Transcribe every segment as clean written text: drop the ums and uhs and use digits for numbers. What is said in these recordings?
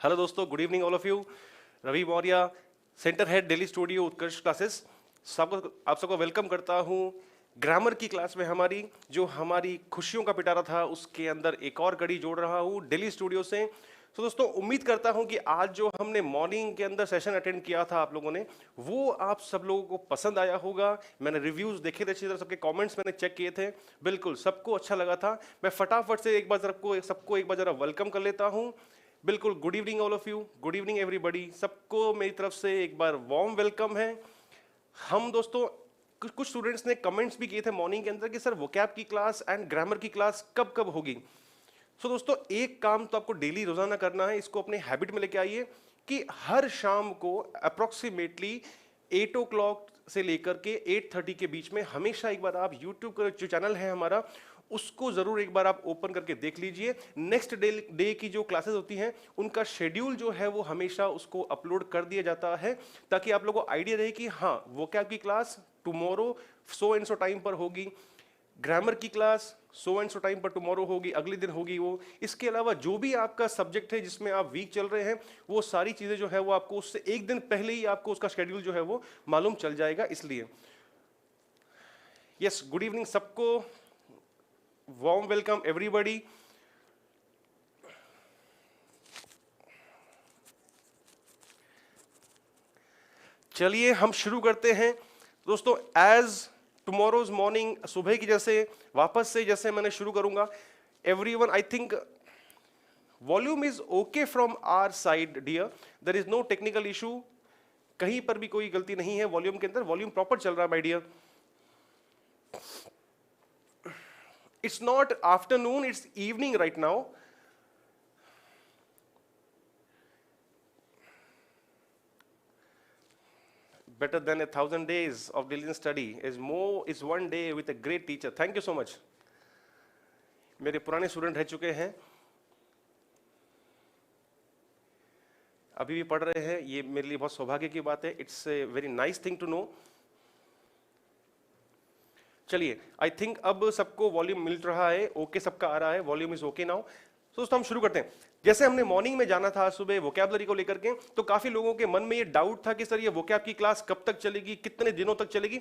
Hello दोस्तों, good evening all of you. Ravi Maurya, centre head Delhi studio Utkarsh Classes, आप सबको welcome करता हूँ ग्रामर की क्लास में। हमारी खुशियों का पिटारा था, उसके अंदर एक और कड़ी जोड़ रहा हूँ दिल्ली स्टूडियो से। तो दोस्तों, उम्मीद करता हूँ कि आज जो हमने मॉर्निंग के अंदर सेशन अटेंड किया था आप लोगों ने, वो आप सब लोगों को पसंद आया होगा। मैंने रिव्यूज देखे थे अच्छी तरह, सबके कमेंट्स मैंने चेक किए थे, बिल्कुल सबको अच्छा लगा था। मैं फटाफट से एक बार सबको एक बार जरा वेलकम कर लेता हूँ। बिल्कुल, good evening all of you, good evening everybody, सबको मेरी तरफ से एक बार वार्म वेलकम है। हम दोस्तों, कुछ स्टूडेंट्स ने कमेंट्स भी किए थे मॉर्निंग के अंदर कि सर वोकैब की क्लास एंड ग्रामर की क्लास कब कब होगी। सो दोस्तों, एक काम तो आपको डेली रोजाना करना है, इसको अपने हैबिट में लेके आइए कि हर शाम को अप्रोक्सीमेटली 8 o'clock से लेकर के 8:30 के बीच में हमेशा एक बार आप यूट्यूब का जो चैनल है हमारा, उसको जरूर एक बार आप ओपन करके देख लीजिए। नेक्स्ट डे की जो क्लासेस होती हैं उनका शेड्यूल जो है वो हमेशा उसको अपलोड कर दिया जाता है, ताकि आप लोगों को आइडिया रहे कि हाँ, वोकैब की class tomorrow so and so time पर होगी, ग्रामर की class so and so time पर टुमारो होगी, अगले दिन होगी वो। इसके अलावा जो भी आपका सब्जेक्ट है जिसमें आप वीक चल रहे हैं, वो सारी चीजें जो है वो आपको उससे एक दिन पहले ही आपको उसका शेड्यूल जो है वो मालूम चल जाएगा। इसलिए यस, गुड इवनिंग सबको, वार्म वेलकम एवरीबॉडी। चलिए हम शुरू करते हैं दोस्तों। एज टुमारोज मॉर्निंग, सुबह की जैसे वापस से जैसे मैंने शुरू करूंगा। Everyone, I think volume is okay from our side dear, there is no technical issue, कहीं पर भी कोई गलती नहीं है वॉल्यूम के अंदर, वॉल्यूम प्रॉपर चल रहा है my dear. It's not afternoon, it's evening right now. Better than 1,000 days of diligent study is one day with a great teacher. Thank you so much. मेरे पुराने स्टूडेंट रह चुके हैं, अभी भी पढ़ रहे हैं, ये मेरे लिए बहुत सौभाग्य की बात है। It's a very nice thing to know. चलिए, आई थिंक अब सबको वॉल्यूम मिल रहा है, ओके सबका आ रहा है, वॉल्यूम इज ओके नाउ। तो दोस्तों हम शुरू करते हैं। जैसे हमने मॉर्निंग में जाना था सुबह वोकैबुलरी को लेकर के, तो काफी लोगों के मन में ये डाउट था कि सर ये वोकैब की क्लास कब तक चलेगी, कितने दिनों तक चलेगी।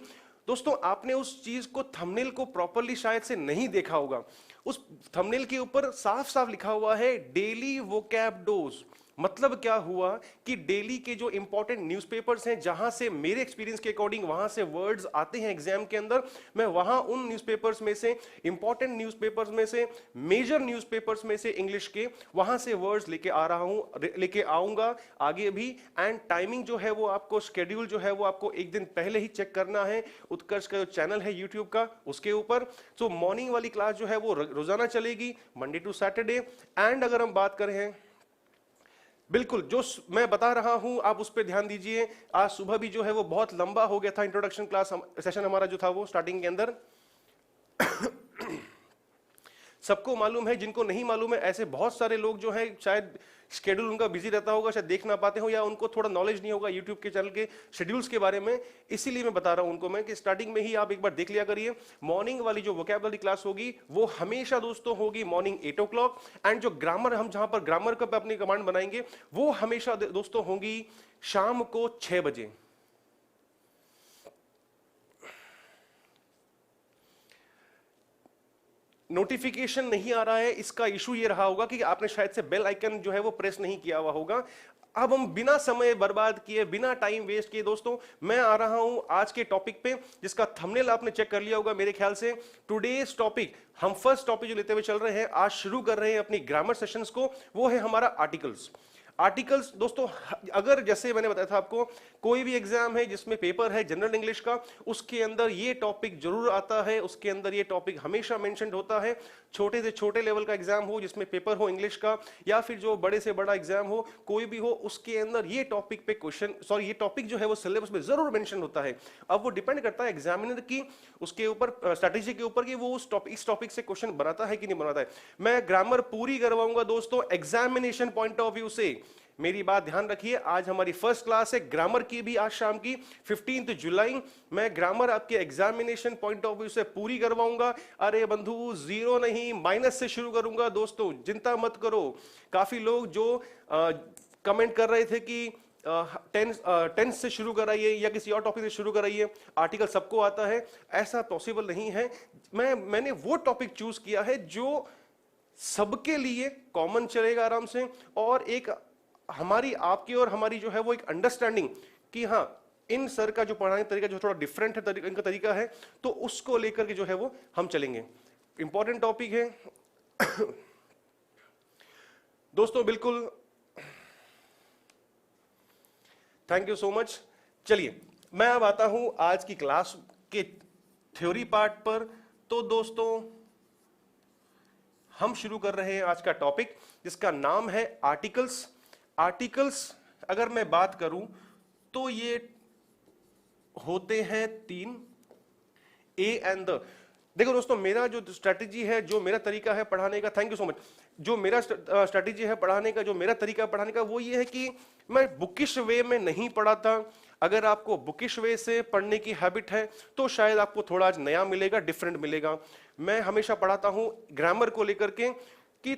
दोस्तों, आपने उस चीज को, थंबनेल को प्रॉपर्ली शायद से नहीं देखा होगा। उस थंबनेल के ऊपर साफ साफ लिखा हुआ है डेली वोकैब डोज। मतलब क्या हुआ कि डेली के जो इंपॉर्टेंट न्यूज़पेपर्स हैं, जहां से मेरे एक्सपीरियंस के अकॉर्डिंग वहां से वर्ड्स आते हैं एग्जाम के अंदर, मैं वहां उन न्यूज़पेपर्स में से, इंपॉर्टेंट न्यूज़पेपर्स में से, मेजर न्यूज़पेपर्स में से इंग्लिश के, वहां से वर्ड्स लेके आ रहा हूं, लेके आऊंगा आगे भी। एंड टाइमिंग जो है वो आपको, शेड्यूल जो है वो आपको एक दिन पहले ही चेक करना है उत्कर्ष का जो चैनल है यूट्यूब का, उसके ऊपर। सो मॉर्निंग वाली क्लास जो है वो रोजाना चलेगी, मंडे टू सैटरडे। एंड अगर हम बात करें, बिल्कुल जो मैं बता रहा हूं आप उस पर ध्यान दीजिए। आज सुबह भी जो है वो बहुत लंबा हो गया था, इंट्रोडक्शन क्लास सेशन हमारा जो था वो स्टार्टिंग के अंदर। सबको मालूम है, जिनको नहीं मालूम है, ऐसे बहुत सारे लोग जो हैं, शायद शेड्यूल उनका बिजी रहता होगा, शायद देख ना पाते हो, या उनको थोड़ा नॉलेज नहीं होगा यूट्यूब के चैनल के शेड्यूल्स के बारे में। इसीलिए मैं बता रहा हूं उनको मैं कि स्टार्टिंग में ही आप एक बार देख लिया करिए। मॉर्निंग वाली जो वोकैबुलरी क्लास होगी वो हमेशा दोस्तों होगी मॉर्निंग 8 o'clock। एंड जो ग्रामर, हम जहां पर ग्रामर का अपनी कमांड बनाएंगे, वो हमेशा दोस्तों होंगी शाम को 6 बजे। नोटिफिकेशन नहीं आ रहा है, इसका इशू ये रहा होगा कि आपने शायद से बेल आइकन जो है वो प्रेस नहीं किया हुआ होगा। अब हम बिना समय बर्बाद किए, बिना टाइम वेस्ट किए दोस्तों, मैं आ रहा हूं आज के टॉपिक पे, जिसका थंबनेल आपने चेक कर लिया होगा मेरे ख्याल से। टुडेज टॉपिक, हम फर्स्ट टॉपिक जो लेते हुए चल रहे हैं, आज शुरू कर रहे हैं अपनी ग्रामर सेशंस को, वो है हमारा आर्टिकल्स। आर्टिकल्स दोस्तों, अगर जैसे मैंने बताया था आपको, कोई भी एग्जाम है जिसमें पेपर है जनरल इंग्लिश का, उसके अंदर ये टॉपिक जरूर आता है, उसके अंदर ये टॉपिक हमेशा मेंशन होता है। छोटे से छोटे लेवल का एग्जाम हो जिसमें पेपर हो इंग्लिश का, या फिर जो बड़े से बड़ा एग्जाम हो, कोई भी हो, उसके अंदर ये टॉपिक पे क्वेश्चन, सॉरी ये टॉपिक जो है वो सिलेबस में जरूर मेंशन होता है। अब वो डिपेंड करता है एग्जामिनर की उसके ऊपर, स्ट्रेटेजी के ऊपर, कि वो इस टॉपिक से क्वेश्चन बनाता है कि नहीं बनाता है। मैं ग्रामर पूरी करवाऊंगा दोस्तों एग्जामिनेशन पॉइंट ऑफ व्यू से। मेरी बात ध्यान रखिए, आज हमारी फर्स्ट क्लास है ग्रामर की भी, आज शाम की 15 जुलाई। मैं ग्रामर आपके एग्जामिनेशन पॉइंट ऑफ व्यू से पूरी करवाऊंगा। अरे बंधु, जीरो नहीं, माइनस से शुरू करूंगा दोस्तों, चिंता मत करो। काफी लोग जो कमेंट कर रहे थे कि टेंस से शुरू कराइए या किसी और टॉपिक से शुरू कराइए, आर्टिकल सबको आता है, ऐसा पॉसिबल नहीं है। मैंने वो टॉपिक चूज किया है जो सबके लिए कॉमन चलेगा आराम से, और एक हमारी आपकी और हमारी जो है वो एक अंडरस्टैंडिंग कि हाँ इन सर का जो पढ़ाने का तरीका जो थोड़ा डिफरेंट है, इनका तरीका है, तो उसको लेकर के जो है वो हम चलेंगे। इंपॉर्टेंट टॉपिक है दोस्तों, बिल्कुल। Thank you so much. चलिए मैं अब आता हूं आज की क्लास के थ्योरी पार्ट पर। तो दोस्तों हम शुरू कर रहे हैं आज का टॉपिक जिसका नाम है आर्टिकल्स। आर्टिकल्स अगर मैं बात करूं तो ये होते हैं 3, ए एंड द। देखो दोस्तों, मेरा जो स्ट्रेटेजी है, जो मेरा तरीका है पढ़ाने का, थैंक यू सो मच, जो मेरा स्ट्रेटेजी है पढ़ाने का, जो मेरा तरीका पढ़ाने का, वो ये है कि मैं बुकिश वे में नहीं पढ़ाता। अगर आपको बुकिश वे से पढ़ने की हैबिट है तो शायद आपको थोड़ा आज नया मिलेगा, डिफरेंट मिलेगा। मैं हमेशा पढ़ाता हूं ग्रामर को लेकर के कि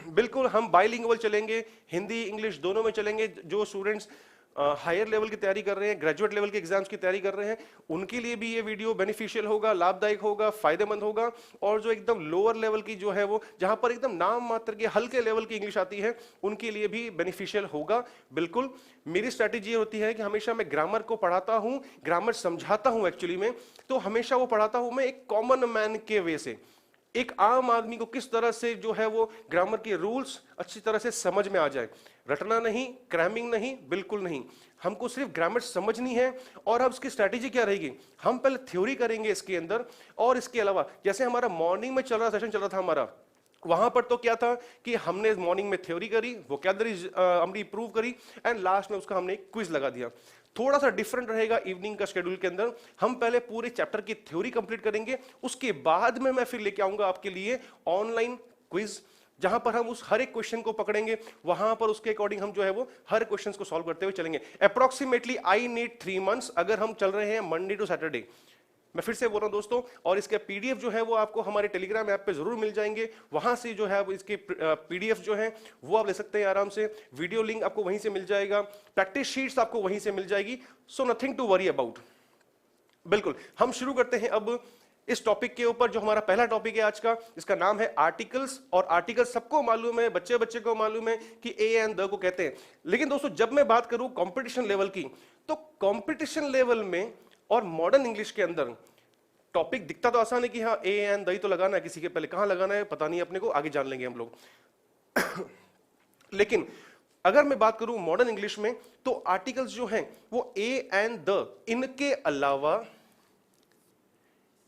बिल्कुल हम बाइलिंगुअल चलेंगे, हिंदी इंग्लिश दोनों में चलेंगे। जो स्टूडेंट्स हायर लेवल की तैयारी कर रहे हैं, ग्रेजुएट लेवल के एग्जाम्स की तैयारी कर रहे हैं, उनके लिए भी ये वीडियो बेनिफिशियल होगा, लाभदायक होगा, फायदेमंद होगा। और जो एकदम लोअर लेवल की जो है वो, जहां पर एकदम नाम मात्र के हल्के लेवल की इंग्लिश आती है, उनके लिए भी बेनिफिशियल होगा। बिल्कुल मेरी स्ट्रैटेजी होती है कि हमेशा मैं ग्रामर को पढ़ाता हूं, ग्रामर समझाता हूं एक्चुअली में, तो हमेशा वो पढ़ाता हूं मैं एक कॉमन मैन के वे से, एक आम आदमी को किस तरह से जो है वो ग्रामर के रूल्स अच्छी तरह से समझ में आ जाए। रटना नहीं, क्रैमिंग नहीं, बिल्कुल नहीं, हमको सिर्फ ग्रामर समझनी है। और अब इसकी स्ट्रैटेजी क्या रहेगी, हम पहले थ्योरी करेंगे इसके अंदर, और इसके अलावा जैसे हमारा मॉर्निंग में सेशन चल रहा था हमारा, वहां पर तो क्या था कि हमने मॉर्निंग में थ्योरी करी, वोकैबुलरी हमने प्रूव करी, एंड लास्ट में उसका हमने एक क्विज लगा दिया। थोड़ा सा डिफरेंट रहेगा इवनिंग का शेड्यूल के अंदर, हम पहले पूरे चैप्टर की थ्योरी कंप्लीट करेंगे, उसके बाद में मैं फिर लेके आऊंगा आपके लिए ऑनलाइन क्विज, जहां पर हम उस हर एक क्वेश्चन को पकड़ेंगे, वहां पर उसके अकॉर्डिंग हम जो है वो हर क्वेश्चन को सॉल्व करते हुए चलेंगे। अप्रोक्सीमेटली आई नीड 3 months अगर हम चल रहे हैं मंडे टू सैटरडे। मैं फिर से बोल रहा हूं दोस्तों, और इसके पीडीएफ जो है वो आपको हमारे टेलीग्राम ऐप पे जरूर मिल जाएंगे, वहां से जो है इसके पीडीएफ जो है वो आप ले सकते हैं आराम से, वीडियो लिंक आपको वहीं से मिल जाएगा, प्रैक्टिस शीट्स आपको वहीं से मिल जाएगी, so nothing to worry about. बिल्कुल हम शुरू करते हैं अब इस टॉपिक के ऊपर, जो हमारा पहला टॉपिक है आज का, इसका नाम है आर्टिकल्स। और आर्टिकल्स सबको मालूम है, बच्चे बच्चे को मालूम है कि ए एंड द को कहते हैं। लेकिन दोस्तों जब मैं बात करूं कंपटीशन लेवल की, तो कंपटीशन लेवल में और मॉडर्न इंग्लिश के अंदर टॉपिक दिखता तो आसान है कि हाँ ए एंड द तो लगाना है, किसी के पहले कहां लगाना है पता नहीं अपने को, आगे जान लेंगे हम लोग लेकिन अगर मैं बात करूं मॉडर्न इंग्लिश में, तो आर्टिकल्स जो हैं वो ए एंड द, इनके अलावा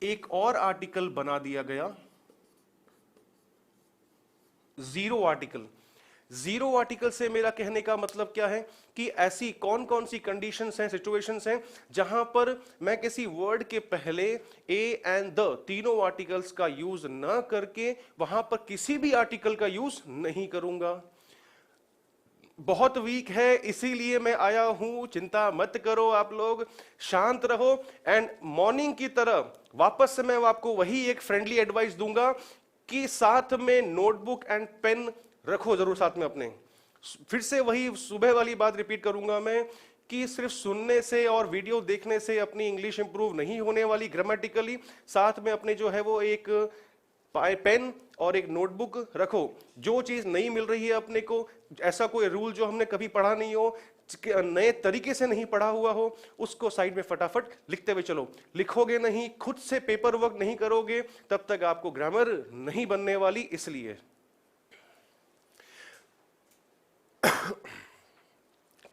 एक और आर्टिकल बना दिया गया, जीरो आर्टिकल। जीरो आर्टिकल से मेरा कहने का मतलब क्या है कि ऐसी कौन कौन सी कंडीशंस हैं, सिचुएशंस हैं, जहां पर मैं किसी वर्ड के पहले ए एंड द तीनों आर्टिकल्स का यूज ना करके वहां पर किसी भी आर्टिकल का यूज नहीं करूंगा। बहुत वीक है इसीलिए मैं आया हूं, चिंता मत करो आप लोग, शांत रहो। एंड मॉर्निंग की तरह वापस से मैं आपको वही एक फ्रेंडली एडवाइस दूंगा कि साथ में नोटबुक एंड पेन रखो जरूर साथ में अपने। फिर से वही सुबह वाली बात रिपीट करूंगा मैं कि सिर्फ सुनने से और वीडियो देखने से अपनी इंग्लिश इंप्रूव नहीं होने वाली ग्रामेटिकली, साथ में अपने जो है वो एक पेन और एक नोटबुक रखो। जो चीज नहीं मिल रही है अपने को, ऐसा कोई रूल जो हमने कभी पढ़ा नहीं हो, नए तरीके से नहीं पढ़ा हुआ हो, उसको साइड में फटाफट लिखते हुए चलो। लिखोगे नहीं, खुद से पेपर वर्क नहीं करोगे, तब तक आपको ग्रामर नहीं बनने वाली। इसलिए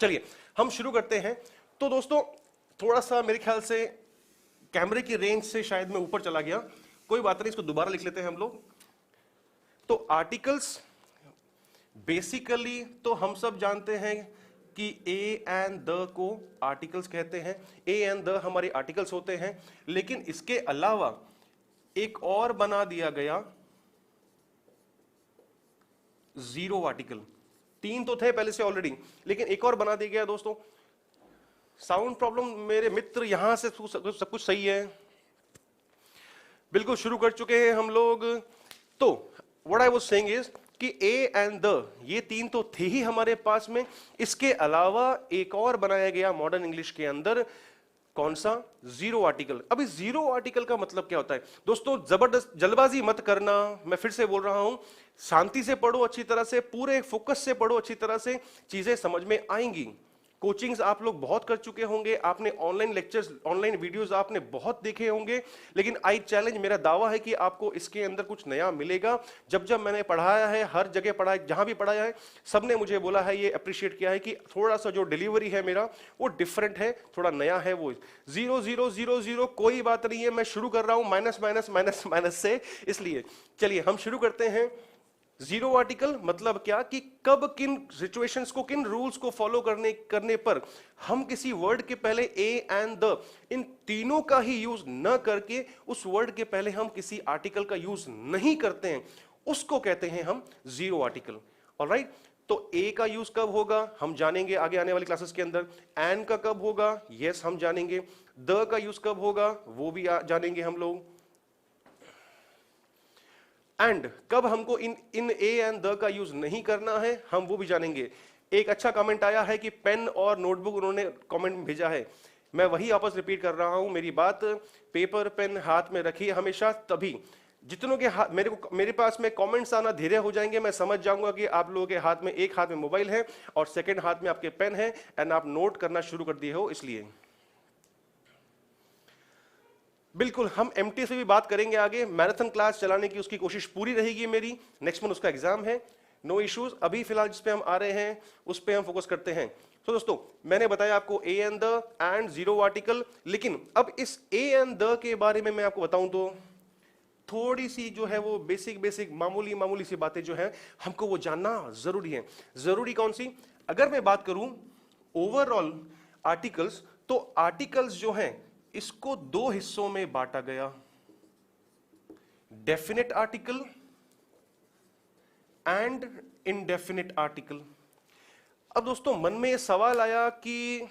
चलिए हम शुरू करते हैं। तो दोस्तों थोड़ा सा मेरे ख्याल से कैमरे की रेंज से शायद मैं ऊपर चला गया, कोई बात नहीं, इसको दोबारा लिख लेते हैं हम लोग। तो आर्टिकल्स बेसिकली तो हम सब जानते हैं कि ए एंड द को आर्टिकल्स कहते हैं, ए एंड द हमारे आर्टिकल्स होते हैं। लेकिन इसके अलावा एक और बना दिया गया जीरो आर्टिकल। 3 तो थे पहले से ऑलरेडी, लेकिन एक और बना दिया गया दोस्तों। साउंड प्रॉब्लम मेरे मित्र, यहां से सब कुछ सही है, बिल्कुल शुरू कर चुके हैं हम लोग। तो what I was saying is कि ए एंड द, ये तीन तो थे ही हमारे पास में, इसके अलावा एक और बनाया गया मॉडर्न इंग्लिश के अंदर, कौन सा? Zero article. अब इस जीरो आर्टिकल का मतलब क्या होता है दोस्तों? जबरदस्त जल्दबाजी मत करना, मैं फिर से बोल रहा हूं, शांति से पढ़ो, अच्छी तरह से, पूरे फोकस से पढ़ो, अच्छी तरह से चीजें समझ में आएंगी। कोचिंग्स आप लोग बहुत कर चुके होंगे, आपने ऑनलाइन लेक्चर्स, ऑनलाइन वीडियोस आपने बहुत देखे होंगे, लेकिन आई चैलेंज, मेरा दावा है कि आपको इसके अंदर कुछ नया मिलेगा। जब जब मैंने पढ़ाया है, हर जगह पढ़ाया, जहां भी पढ़ाया है, सबने मुझे बोला है, ये अप्रिशिएट किया है कि थोड़ा सा जो डिलीवरी है मेरा वो डिफरेंट है, थोड़ा नया है। वो 0 0 0 0 कोई बात नहीं है, मैं शुरू कर रहा हूं माइनस माइनस माइनस माइनस से, इसलिए चलिए हम शुरू करते हैं। जीरो आर्टिकल मतलब क्या कि कब किन सिचुएशंस को, किन रूल्स को फॉलो करने पर हम किसी वर्ड के पहले ए एंड द, इन तीनों का ही यूज न करके उस वर्ड के पहले हम किसी आर्टिकल का यूज नहीं करते हैं, उसको कहते हैं हम जीरो आर्टिकल। ऑलराइट, तो ए का यूज कब होगा हम जानेंगे आगे आने वाली क्लासेस के अंदर। एंड का कब होगा, यस हम जानेंगे। द का यूज कब होगा वो भी जानेंगे हम लोग। एंड कब हमको इन ए एंड द का यूज नहीं करना है हम वो भी जानेंगे। एक अच्छा कमेंट आया है कि पेन और नोटबुक उन्होंने कमेंट में भेजा है, मैं वही वापस रिपीट कर रहा हूं मेरी बात, पेपर पेन हाथ में रखिए हमेशा, तभी जितनों के हाथ मेरे पास में कमेंट्स आना धीरे हो जाएंगे, मैं समझ जाऊंगा कि आप लोगों के हाथ में, एक हाथ में मोबाइल है और सेकंड हाथ में आपके पेन है एंड आप नोट करना शुरू कर दिए हो। इसलिए बिल्कुल हम एमटी से भी बात करेंगे आगे, मैराथन क्लास चलाने की उसकी कोशिश पूरी रहेगी मेरी, नेक्स्ट मंथ उसका एग्जाम है, नो इश्यूज। अभी फिलहाल जिस पे हम आ रहे हैं उस पे हम फोकस करते हैं। तो दोस्तों मैंने बताया आपको A and the end zero article, लेकिन अब इस ए एंड द के बारे में मैं आपको बताऊं तो थोड़ी सी जो है वो बेसिक मामूली सी बातें जो है हमको वो जानना जरूरी है। जरूरी कौन सी? अगर मैं बात करूं ओवरऑल आर्टिकल्स, तो आर्टिकल्स जो हैं इसको दो हिस्सों में बांटा गया, definite article and indefinite article. अब दोस्तों मन में सवाल आया कि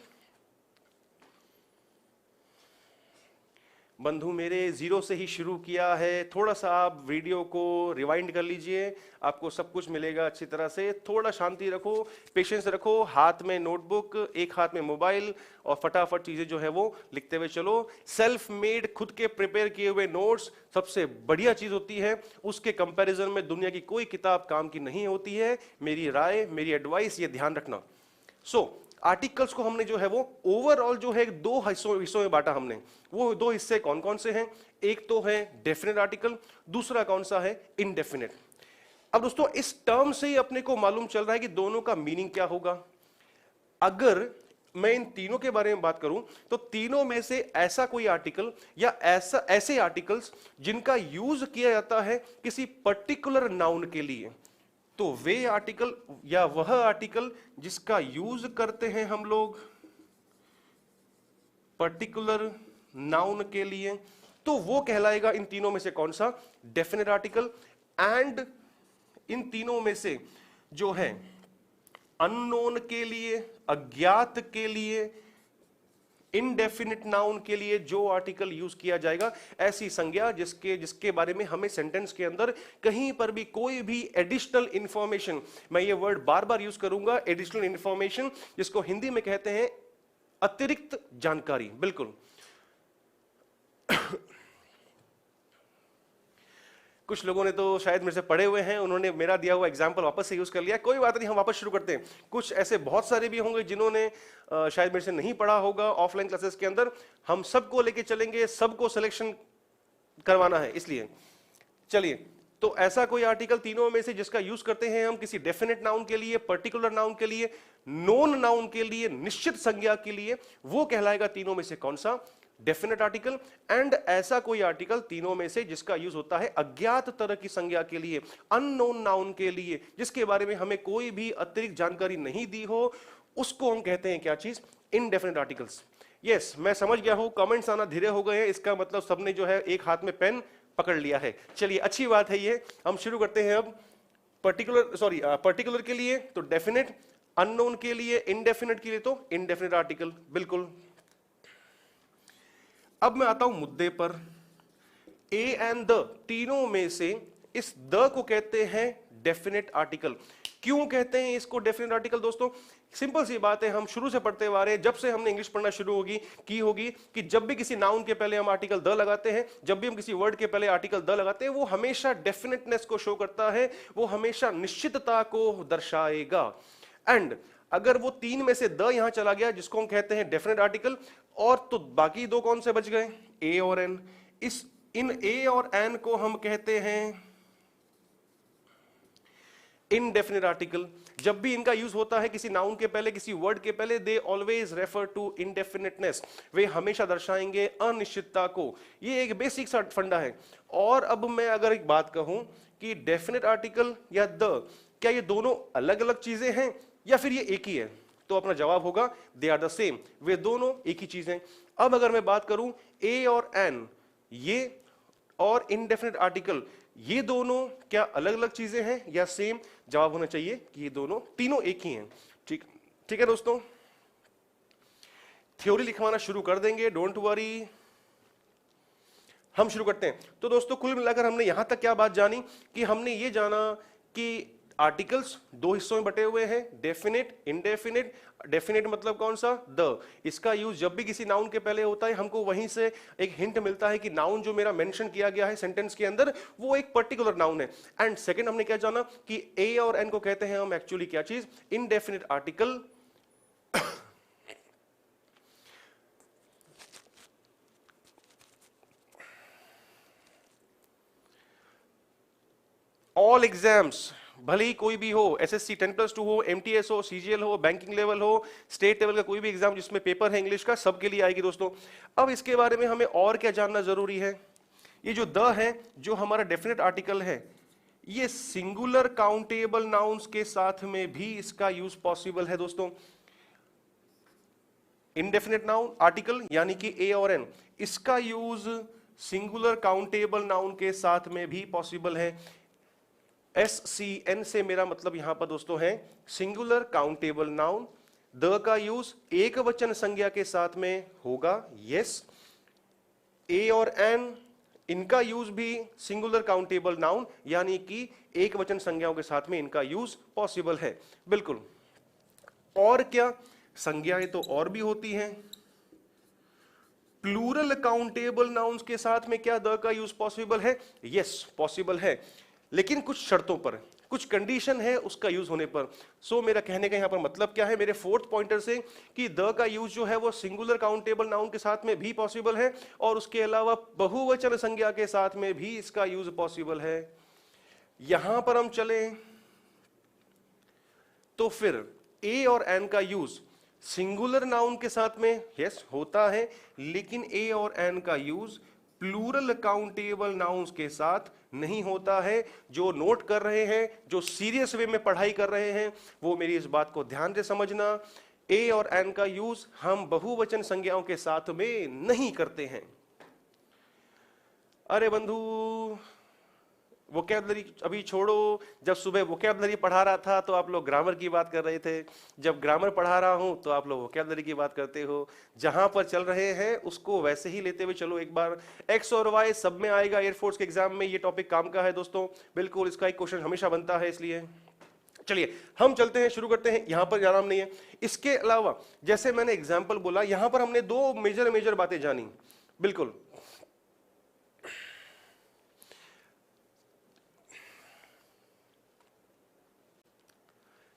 बंधु मेरे जीरो से ही शुरू किया है, थोड़ा सा आप वीडियो को रिवाइंड कर लीजिए, आपको सब कुछ मिलेगा अच्छी तरह से। थोड़ा शांति रखो, पेशेंस रखो, हाथ में नोटबुक, एक हाथ में मोबाइल और फटाफट चीजें जो है वो लिखते हुए चलो। सेल्फ मेड, खुद के प्रिपेयर किए हुए नोट्स सबसे बढ़िया चीज होती है, उसके कंपैरिजन में दुनिया की कोई किताब काम की नहीं होती है। मेरी राय, मेरी एडवाइस, ये ध्यान रखना। आर्टिकल्स को हमने जो है वो ओवरऑल जो है दो हिस्सों में बांटा हमने। वो दो हिस्से कौन कौन से हैं? एक तो है डेफिनेट आर्टिकल, दूसरा कौन सा है? इनडेफिनेट। अब दोस्तों इस टर्म से ही अपने को मालूम चल रहा है कि दोनों का मीनिंग क्या होगा। अगर मैं इन तीनों के बारे में बात करूं तो तीनों में से ऐसा कोई आर्टिकल या ऐसे आर्टिकल्स जिनका यूज किया जाता है किसी पर्टिकुलर नाउन के लिए, तो वे आर्टिकल या वह आर्टिकल जिसका यूज करते हैं हम लोग पर्टिकुलर नाउन के लिए, तो वो कहलाएगा इन तीनों में से कौन सा? Definite article. एंड इन तीनों में से जो है अननोन के लिए, अज्ञात के लिए, इनडेफिनिट नाउन के लिए जो आर्टिकल यूज किया जाएगा, ऐसी संज्ञा जिसके बारे में हमें सेंटेंस के अंदर कहीं पर भी कोई भी एडिशनल इंफॉर्मेशन, मैं ये वर्ड बार बार यूज करूंगा, एडिशनल इंफॉर्मेशन, जिसको हिंदी में कहते हैं अतिरिक्त जानकारी। बिल्कुल कुछ लोगों ने तो शायद मेरे से पढ़े हुए हैं, उन्होंने मेरा दिया हुआ एग्जाम्पल वापस से यूज कर लिया, कोई बात नहीं, हम वापस शुरू करते हैं। कुछ ऐसे बहुत सारे भी होंगे जिन्होंने शायद मेरे से नहीं पढ़ा होगा ऑफलाइन क्लासेस के अंदर, हम सबको लेके चलेंगे, सबको सिलेक्शन करवाना है, इसलिए चलिए। तो ऐसा कोई आर्टिकल तीनों में से जिसका यूज करते हैं हम किसी डेफिनेट नाउन के लिए, पर्टिकुलर नाउन के लिए, नोन नाउन के लिए, निश्चित संज्ञा के लिए, वो कहलाएगा तीनों में से कौन सा? Definite article. एंड ऐसा कोई आर्टिकल तीनों में से जिसका यूज होता है अज्ञात तरह की संज्ञा के लिए, अननोन नाउन के लिए, जिसके बारे में हमें कोई भी अतिरिक्त जानकारी नहीं दी हो, उसको हम कहते हैं क्या चीज? Indefinite articles. यस, मैं समझ गया हूं, कमेंट्स आना धीरे हो गए हैं, इसका मतलब सबने जो है एक हाथ में पेन पकड़ लिया है। चलिए अच्छी बात है ये। हम शुरू करते हैं अब पर्टिकुलर के लिए तो डेफिनेट, अननोन के लिए, इनडेफिनेट के लिए तो इनडेफिनेट आर्टिकल। बिल्कुल। अब मैं आता हूं मुद्दे पर। ए एंड द तीनों में से इस द को कहते हैं डेफिनेट आर्टिकल। क्यों कहते हैं इसको डेफिनेट आर्टिकल दोस्तों? सिंपल सी बात है, हम शुरू से पढ़ते आ रहे हैं, जब से हमने इंग्लिश पढ़ना शुरू होगी कि जब भी किसी नाउन के पहले हम आर्टिकल द लगाते हैं, जब भी हम किसी वर्ड के पहले आर्टिकल द लगाते हैं, वो हमेशा डेफिनेटनेस को शो करता है, वो हमेशा निश्चितता को दर्शाएगा। एंड अगर वो तीन में से द यहां चला गया, जिसको हम कहते हैं डेफिनेट आर्टिकल, और तो बाकी दो कौन से बच गए? ए और एन। इन ए और एन को हम कहते हैं इनडेफिनेट आर्टिकल। जब भी इनका यूज होता है किसी नाउन के पहले, किसी वर्ड के पहले, दे ऑलवेज रेफर टू इनडेफिनेटनेस, वे हमेशा दर्शाएंगे अनिश्चितता को। ये एक बेसिक सा फंडा है। और अब मैं अगर एक बात कहूं कि डेफिनेट आर्टिकल या द, क्या ये दोनों अलग अलग चीजें हैं या फिर ये एक ही है? तो अपना जवाब होगा दे आर द सेम, वे दोनों एक ही चीज हैं। अब अगर मैं बात करूं ए और एन, ये और इनडेफिनेट आर्टिकल, ये दोनों क्या अलग अलग चीजें हैं या सेम? जवाब होना चाहिए कि ये दोनों, तीनों एक ही हैं। ठीक है दोस्तों, थ्योरी लिखवाना शुरू कर देंगे, डोंट वरी, हम शुरू करते हैं। तो दोस्तों कुल मिलाकर हमने यहां तक क्या बात जानी कि हमने ये जाना कि आर्टिकल्स दो हिस्सों में बटे हुए हैं, डेफिनेट, इनडेफिनेट। डेफिनेट मतलब कौन सा? द। इसका यूज जब भी किसी नाउन के पहले होता है, हमको वहीं से एक हिंट मिलता है कि नाउन जो मेरा मेंशन किया गया है सेंटेंस के अंदर, वो एक पर्टिकुलर नाउन है। एंड सेकंड हमने क्या जाना कि ए और एन को कहते हैं हम एक्चुअली क्या चीज? Indefinite article. ऑल एग्जाम्स, भले ही कोई भी हो, एसएससी 10+2 हो, एमटीएस हो, सीजीएल हो, बैंकिंग लेवल हो, स्टेट लेवल का कोई भी एग्जाम जिसमें पेपर है इंग्लिश का, सबके लिए आएगी दोस्तों। अब इसके बारे में हमें और क्या जानना जरूरी है? ये जो द है, जो हमारा डेफिनेट आर्टिकल है, ये सिंगुलर काउंटेबल नाउन्स के साथ में भी इसका यूज पॉसिबल है दोस्तों। इनडेफिनेट नाउन आर्टिकल यानी कि ए और एन, इसका यूज सिंगुलर काउंटेबल नाउन के साथ में भी पॉसिबल है। SCN से मेरा मतलब यहां पर दोस्तों है सिंगुलर काउंटेबल नाउन। द का यूज एक वचन संज्ञा के साथ में होगा, यस। ए और एन, इनका यूज भी सिंगुलर काउंटेबल नाउन यानी कि एक वचन संज्ञाओं के साथ में इनका यूज पॉसिबल है, बिल्कुल। और क्या संज्ञाएं तो और भी होती हैं। प्लूरल काउंटेबल नाउन्स के साथ में क्या द का यूज पॉसिबल है? यस, पॉसिबल है, लेकिन कुछ शर्तों पर, कुछ कंडीशन है उसका यूज होने पर। सो मेरा कहने का यहां पर मतलब क्या है मेरे फोर्थ पॉइंटर से, कि द का यूज जो है वो सिंगुलर काउंटेबल नाउन के साथ में भी पॉसिबल है, और उसके अलावा बहुवचन संज्ञा के साथ में भी इसका यूज पॉसिबल है। यहां पर हम चले तो फिर ए और एन का यूज सिंगुलर नाउन के साथ में यस होता है, लेकिन ए और एन का यूज प्लूरल काउंटेबल नाउन्स के साथ नहीं होता है। जो नोट कर रहे हैं, जो सीरियस वे में पढ़ाई कर रहे हैं, वो मेरी इस बात को ध्यान से समझना। ए और एन का यूज हम बहुवचन संज्ञाओं के साथ में नहीं करते हैं। अरे बंधु, वोकैबुलरी अभी छोड़ो, जब सुबह वोकैबुलरी पढ़ा रहा था तो आप लोग ग्रामर की बात कर रहे थे, जब ग्रामर पढ़ा रहा हूं तो आप लोग वोकैबुलरी की बात करते हो। जहां पर चल रहे हैं उसको वैसे ही लेते हुए चलो। एक बार एक्स और वाई सब में आएगा, एयरफोर्स के एग्जाम में ये टॉपिक काम का है दोस्तों, बिल्कुल इसका एक क्वेश्चन हमेशा बनता है। इसलिए चलिए हम चलते हैं, शुरू करते हैं। यहां पर आराम नहीं है। इसके अलावा जैसे मैंने एग्जाम्पल बोला, यहां पर हमने दो मेजर बातें जानी, बिल्कुल।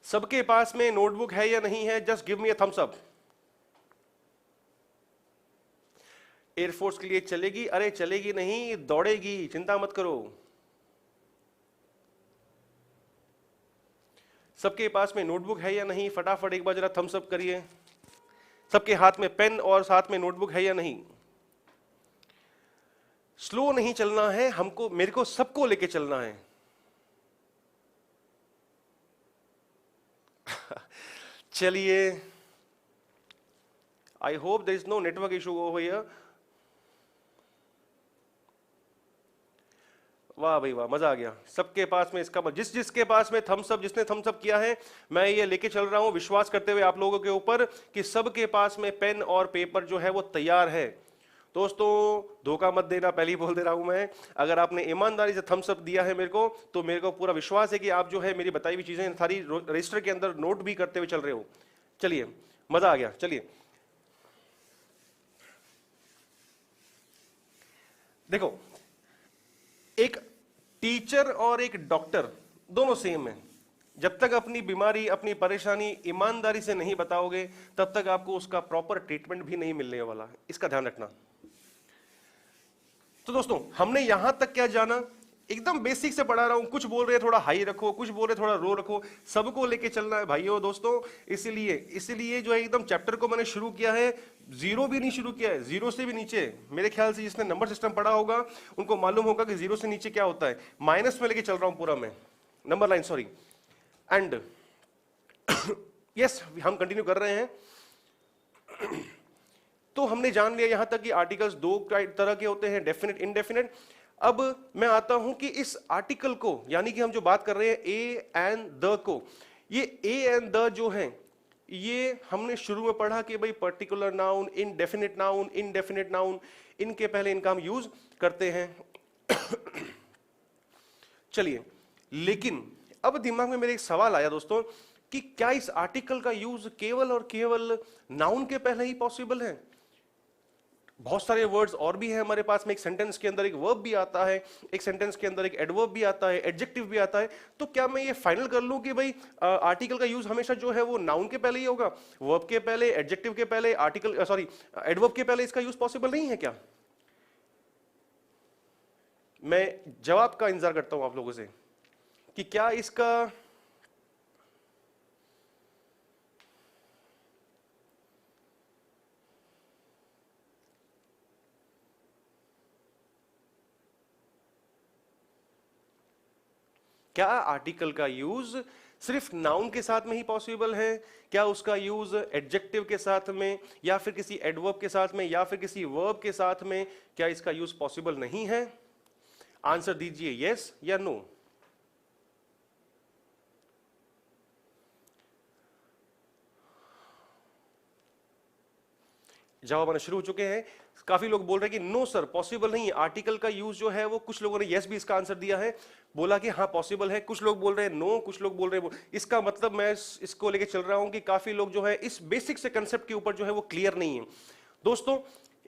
सबके पास में नोटबुक है या नहीं है? Just give me a thumbs up. Air force के लिए चलेगी? अरे चलेगी नहीं, दौड़ेगी, चिंता मत करो। सबके पास में नोटबुक है या नहीं? फटाफट एक बार जरा थम्स अप करिए। सबके हाथ में पेन और साथ में नोटबुक है या नहीं? स्लो नहीं चलना है हमको, मेरे को सबको लेके चलना है। चलिए, I hope there is no network issue over here. वाह भाई वाह, मजा आ गया। सबके पास में इसका जिसके पास में थम्स अप, जिसने थम्स अप किया है, मैं ये लेके चल रहा हूं विश्वास करते हुए आप लोगों के ऊपर कि सबके पास में पेन और पेपर जो है वो तैयार है। दोस्तों धोखा मत देना, पहले ही बोल दे रहा हूं मैं। अगर आपने ईमानदारी से थम्स अप दिया है मेरे को, तो मेरे को पूरा विश्वास है कि आप जो है मेरी बताई हुई चीजें सारी रजिस्टर के अंदर नोट भी करते हुए चल रहे हो। चलिए, मजा आ गया। चलिए देखो, एक टीचर और एक डॉक्टर दोनों सेम है। जब तक अपनी बीमारी, अपनी परेशानी ईमानदारी से नहीं बताओगे, तब तक आपको उसका प्रॉपर ट्रीटमेंट भी नहीं मिलने वाला है, इसका ध्यान रखना। तो दोस्तों हमने यहां तक क्या जाना, एकदम बेसिक से पढ़ा रहा हूं। कुछ बोल रहे थोड़ा हाई रखो, कुछ बोल रहे थोड़ा लो रखो, सबको लेके चलना है भाइयों दोस्तों। इसीलिए जो है एकदम चैप्टर को मैंने शुरू किया है, जीरो भी नहीं शुरू किया है, जीरो से भी नीचे। मेरे ख्याल से जिसने नंबर सिस्टम पढ़ा होगा उनको मालूम होगा कि जीरो से नीचे क्या होता है। माइनस में लेके चल रहा हूं पूरा मैं, number line, sorry. And yes, हम कंटिन्यू कर रहे हैं। तो हमने जान लिया यहां तक कि आर्टिकल्स दो तरह के होते हैं, डेफिनेट, इनडेफिनेट। अब मैं आता हूं कि इस आर्टिकल को, यानी कि हम जो बात कर रहे हैं ए एंड द को, ये ए एंड द जो है, ये हमने शुरू में पढ़ा कि भाई particular noun, indefinite noun, indefinite noun, इनके पहले इनका हम यूज करते हैं। चलिए, लेकिन अब दिमाग में मेरे एक सवाल आया दोस्तों कि क्या इस आर्टिकल का यूज केवल और केवल नाउन के पहले ही पॉसिबल है? बहुत सारे वर्ड्स और भी हैं हमारे पास में। एक सेंटेंस के अंदर एक वर्ब भी आता है, एक सेंटेंस के अंदर एक एडवर्ब भी आता है, एडजेक्टिव भी आता है। तो क्या मैं ये फाइनल कर लूं कि भाई आर्टिकल का यूज हमेशा जो है वो नाउन के पहले ही होगा, वर्ब के पहले, एडजेक्टिव के पहले, आर्टिकल सॉरी एडवर्ब के पहले इसका यूज पॉसिबल नहीं है क्या? मैं जवाब का इंतजार करता हूं आप लोगों से कि क्या इसका क्या आर्टिकल का यूज सिर्फ नाउन के साथ में ही पॉसिबल है? क्या उसका यूज एडजेक्टिव के साथ में, या फिर किसी एडवर्ब के साथ में, या फिर किसी वर्ब के साथ में, क्या इसका यूज पॉसिबल नहीं है? आंसर दीजिए यस या नो। जवाब आना शुरू हो चुके हैं। काफी लोग बोल रहे हैं कि नो सर पॉसिबल नहीं है। आर्टिकल का यूज जो है वो, कुछ लोगों ने यस भी इसका आंसर दिया है, बोला कि हाँ पॉसिबल है। कुछ लोग बोल रहे हैं नो, कुछ लोग बोल रहे हैं इसका मतलब मैं इसको लेके चल रहा हूं कि काफी लोग जो है इस बेसिक से कंसेप्ट के ऊपर जो है वो क्लियर नहीं है। दोस्तों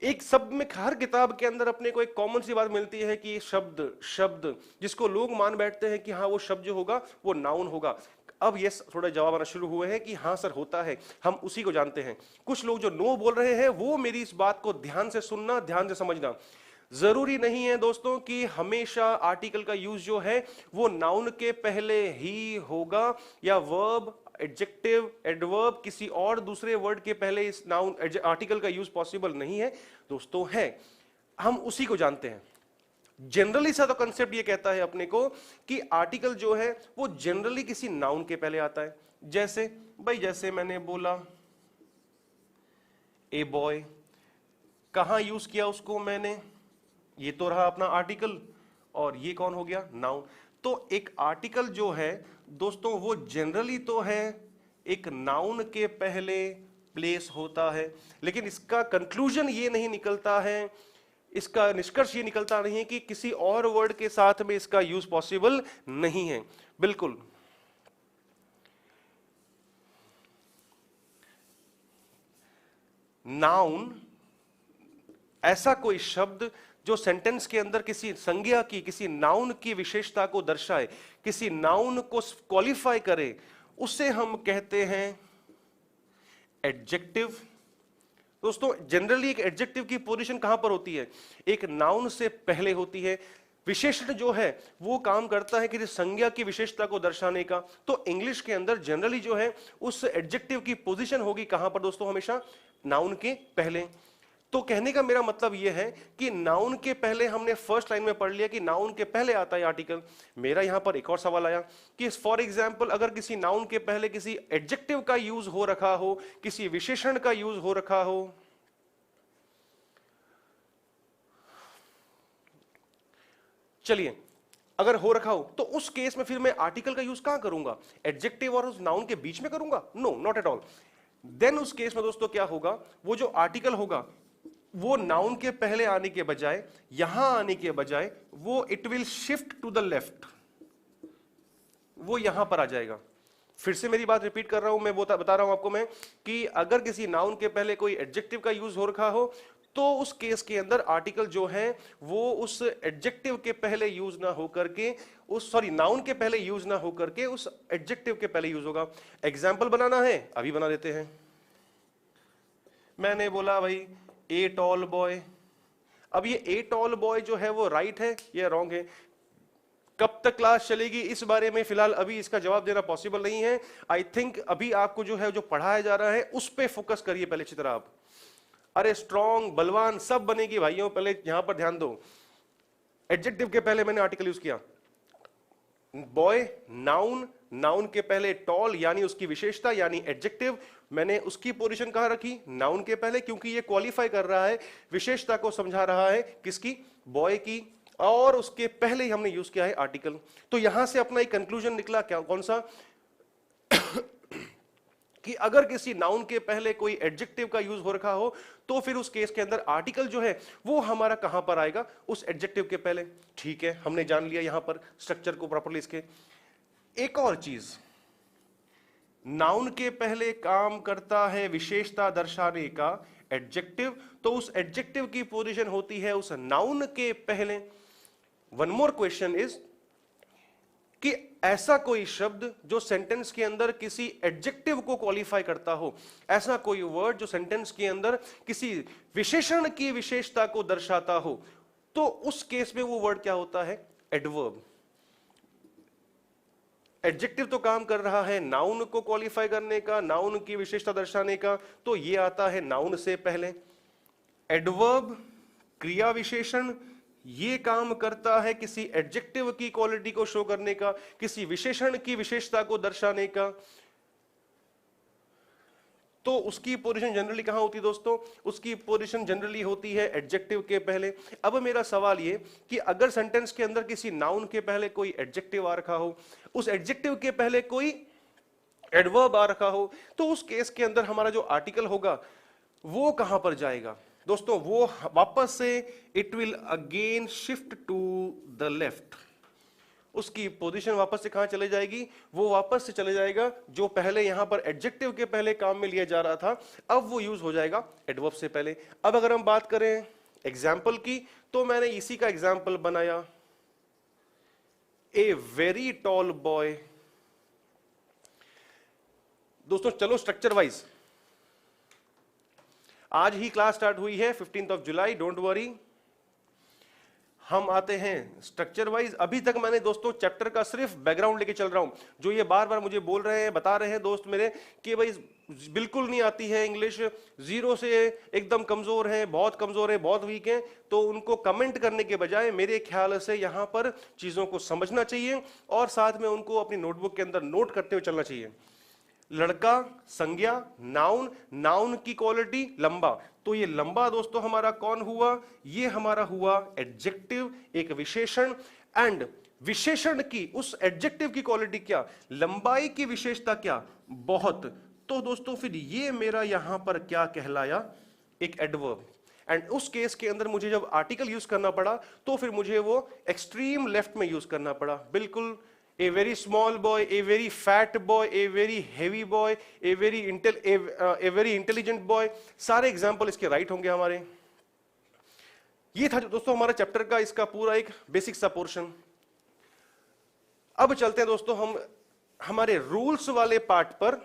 एक शब्द में, हर किताब के अंदर अपने को एक कॉमन सी बात मिलती है कि शब्द जिसको लोग मान बैठते हैं कि हाँ वो शब्द जो होगा वो नाउन होगा। अब ये थोड़ा जवाब आना शुरू हुए हैं कि हाँ सर होता है, हम उसी को जानते हैं। कुछ लोग जो नो बोल रहे हैं वो मेरी इस बात को ध्यान से सुनना, ध्यान से समझना। जरूरी नहीं है दोस्तों कि हमेशा आर्टिकल का यूज जो है वो नाउन के पहले ही होगा, या वर्ब, एडजेक्टिव, एडवर्ब, किसी और दूसरे वर्ड के पहले इस नाउन आर्टिकल का यूज पॉसिबल नहीं है दोस्तों। है, हम उसी को जानते हैं। जनरली सा तो कंसेप्ट ये कहता है अपने को कि आर्टिकल जो है वो जनरली किसी नाउन के पहले आता है। जैसे भाई, जैसे मैंने बोला ए बॉय, कहां यूज किया उसको मैंने? ये तो रहा अपना आर्टिकल, और ये कौन हो गया? नाउन। तो एक आर्टिकल जो है दोस्तों वो जनरली तो है एक नाउन के पहले प्लेस होता है, लेकिन इसका कंक्लूजन ये नहीं निकलता है, इसका निष्कर्ष ये निकलता नहीं है कि किसी और वर्ड के साथ में इसका यूज पॉसिबल नहीं है। बिल्कुल नाउन ऐसा कोई शब्द जो सेंटेंस के अंदर किसी संज्ञा की, किसी नाउन की विशेषता को दर्शाए, किसी नाउन को क्वालिफाई करे, उसे हम कहते हैं एडजेक्टिव। दोस्तों जनरली एक एडजेक्टिव की पोजीशन कहां पर होती है? एक नाउन से पहले होती है। विशेषण जो है वो काम करता है किसी संज्ञा की विशेषता को दर्शाने का। तो इंग्लिश के अंदर जनरली जो है उस एडजेक्टिव की पोजीशन होगी कहां पर दोस्तों? हमेशा नाउन के पहले। तो कहने का मेरा मतलब यह है कि नाउन के पहले, हमने फर्स्ट लाइन में पढ़ लिया कि नाउन के पहले आता है आर्टिकल। मेरा यहां पर एक और सवाल आया कि फॉर एग्जांपल अगर किसी नाउन के पहले किसी एडजेक्टिव का यूज हो रखा हो, किसी विशेषण का यूज हो रखा हो, चलिए अगर हो रखा हो तो उस केस में फिर मैं आर्टिकल का यूज कहां करूंगा? एडजेक्टिव और उस नाउन के बीच में करूंगा? No, not at all. Then उस केस में दोस्तों क्या होगा? वो जो आर्टिकल होगा वो नाउन के पहले आने के बजाय, यहां आने के बजाय, वो it will shift to the left, वो यहां पर आ जाएगा। फिर से मेरी बात रिपीट कर रहा हूं, मैं बता रहा हूं आपको मैं कि अगर किसी नाउन के पहले कोई एडजेक्टिव का यूज हो रखा हो तो उस केस के अंदर आर्टिकल जो है वो उस एडजेक्टिव के पहले यूज ना हो करके नाउन के पहले यूज ना हो करके उस एडजेक्टिव के पहले यूज होगा। एग्जाम्पल बनाना है, अभी बना देते हैं। मैंने बोला भाई ए टॉल बॉय। अब ये ए टॉल बॉय जो है वो राइट है या रॉन्ग है? कब तक क्लास चलेगी इस बारे में फिलहाल अभी इसका जवाब देना पॉसिबल नहीं है। आई थिंक अभी आपको जो है जो पढ़ाया जा रहा है उस पे फोकस करिए पहले अच्छी तरह आप। अरे स्ट्रॉन्ग, बलवान सब बनेगी भाइयों, पहले यहां पर ध्यान दो। एडजेक्टिव के पहले मैंने आर्टिकल यूज किया, बॉय नाउन, नाउन के पहले टॉल यानी उसकी विशेषता यानी एडजेक्टिव, मैंने उसकी पोजीशन कहां रखी? नाउन के पहले, क्योंकि ये क्वालिफाई कर रहा है, विशेषता को समझा रहा है, किसकी? बॉय की। और उसके पहले ही हमने यूज किया है आर्टिकल। तो यहां से अपना एक कंक्लूजन निकला, क्या कौन सा? कि अगर किसी नाउन के पहले कोई एडजेक्टिव का यूज हो रखा हो तो फिर उस केस के अंदर आर्टिकल जो है वो हमारा कहां पर आएगा? उस एडजेक्टिव के पहले। ठीक है, हमने जान लिया यहां पर स्ट्रक्चर को प्रॉपर्ली इसके। एक और चीज, नाउन के पहले काम करता है विशेषता दर्शाने का एडजेक्टिव, तो उस एडजेक्टिव की पोजीशन होती है उस नाउन के पहले। वन मोर क्वेश्चन इज कि ऐसा कोई शब्द जो सेंटेंस के अंदर किसी एडजेक्टिव को क्वालिफाई करता हो, ऐसा कोई वर्ड जो सेंटेंस के अंदर किसी विशेषण की विशेषता को दर्शाता हो, तो उस केस में वो वर्ड क्या होता है? एडवर्ब। एडजेक्टिव तो काम कर रहा है नाउन को क्वालिफाई करने का, नाउन की विशेषता दर्शाने का, तो ये आता है नाउन से पहले। एडवर्ब, क्रिया विशेषण, ये काम करता है किसी एडजेक्टिव की क्वालिटी को शो करने का, किसी विशेषण की विशेषता को दर्शाने का। तो उसकी पोजीशन जनरली कहां होती है दोस्तों? उसकी पोजीशन जनरली होती है एडजेक्टिव के पहले। अब मेरा सवाल ये कि अगर सेंटेंस के अंदर किसी नाउन के पहले कोई एडजेक्टिव आ रखा हो, उस एडजेक्टिव के पहले कोई एडवर्ब आ रखा हो, तो उस केस के अंदर हमारा जो आर्टिकल होगा वो कहां पर जाएगा दोस्तों? वो वापस से it will again shift to the left. उसकी पोजीशन वापस से कहां चले जाएगी? वो वापस से चले जाएगा जो पहले यहां पर एडजेक्टिव के पहले काम में लिया जा रहा था, अब वो यूज हो जाएगा एडवर्ब से पहले। अब अगर हम बात करें एग्जाम्पल की, तो मैंने इसी का एग्जाम्पल बनाया, ए वेरी टॉल बॉय। दोस्तों चलो स्ट्रक्चर वाइज, आज ही क्लास स्टार्ट हुई है 15 जुलाई, डोंट वरी। हम आते हैं स्ट्रक्चर वाइज। अभी तक मैंने दोस्तों चैप्टर का सिर्फ बैकग्राउंड लेके चल रहा हूं। जो ये बार बार मुझे बोल रहे हैं, बता रहे हैं दोस्त मेरे कि भाई बिल्कुल नहीं आती है इंग्लिश, जीरो से एकदम कमजोर है, बहुत कमजोर है, बहुत वीक है, तो उनको कमेंट करने के बजाय मेरे ख्याल से यहां पर चीजों को समझना चाहिए और साथ में उनको अपनी नोटबुक के अंदर नोट करते हुए चलना चाहिए। लड़का, संज्ञा, नाउन, नाउन की क्वालिटी लंबा, तो ये लंबा दोस्तों हमारा कौन हुआ? ये हमारा हुआ एडजेक्टिव, एक विशेषण। एंड विशेषण की, उस एडजेक्टिव की क्वालिटी क्या? लंबाई की विशेषता क्या? बहुत। तो दोस्तों फिर ये मेरा यहां पर क्या कहलाया? एक एडवर्ब। एंड उस केस के अंदर मुझे जब आर्टिकल यूज करना पड़ा तो फिर मुझे वो एक्सट्रीम लेफ्ट में यूज करना पड़ा। बिल्कुल, a very small boy, a very fat boy, a very heavy boy, a very intelligent boy, सारे एग्जाम्पल इसके राइट होंगे हमारे। ये था दोस्तों हमारा चैप्टर का इसका पूरा एक बेसिक सा पोर्शन। अब चलते हैं दोस्तों हम हमारे रूल्स वाले पार्ट पर।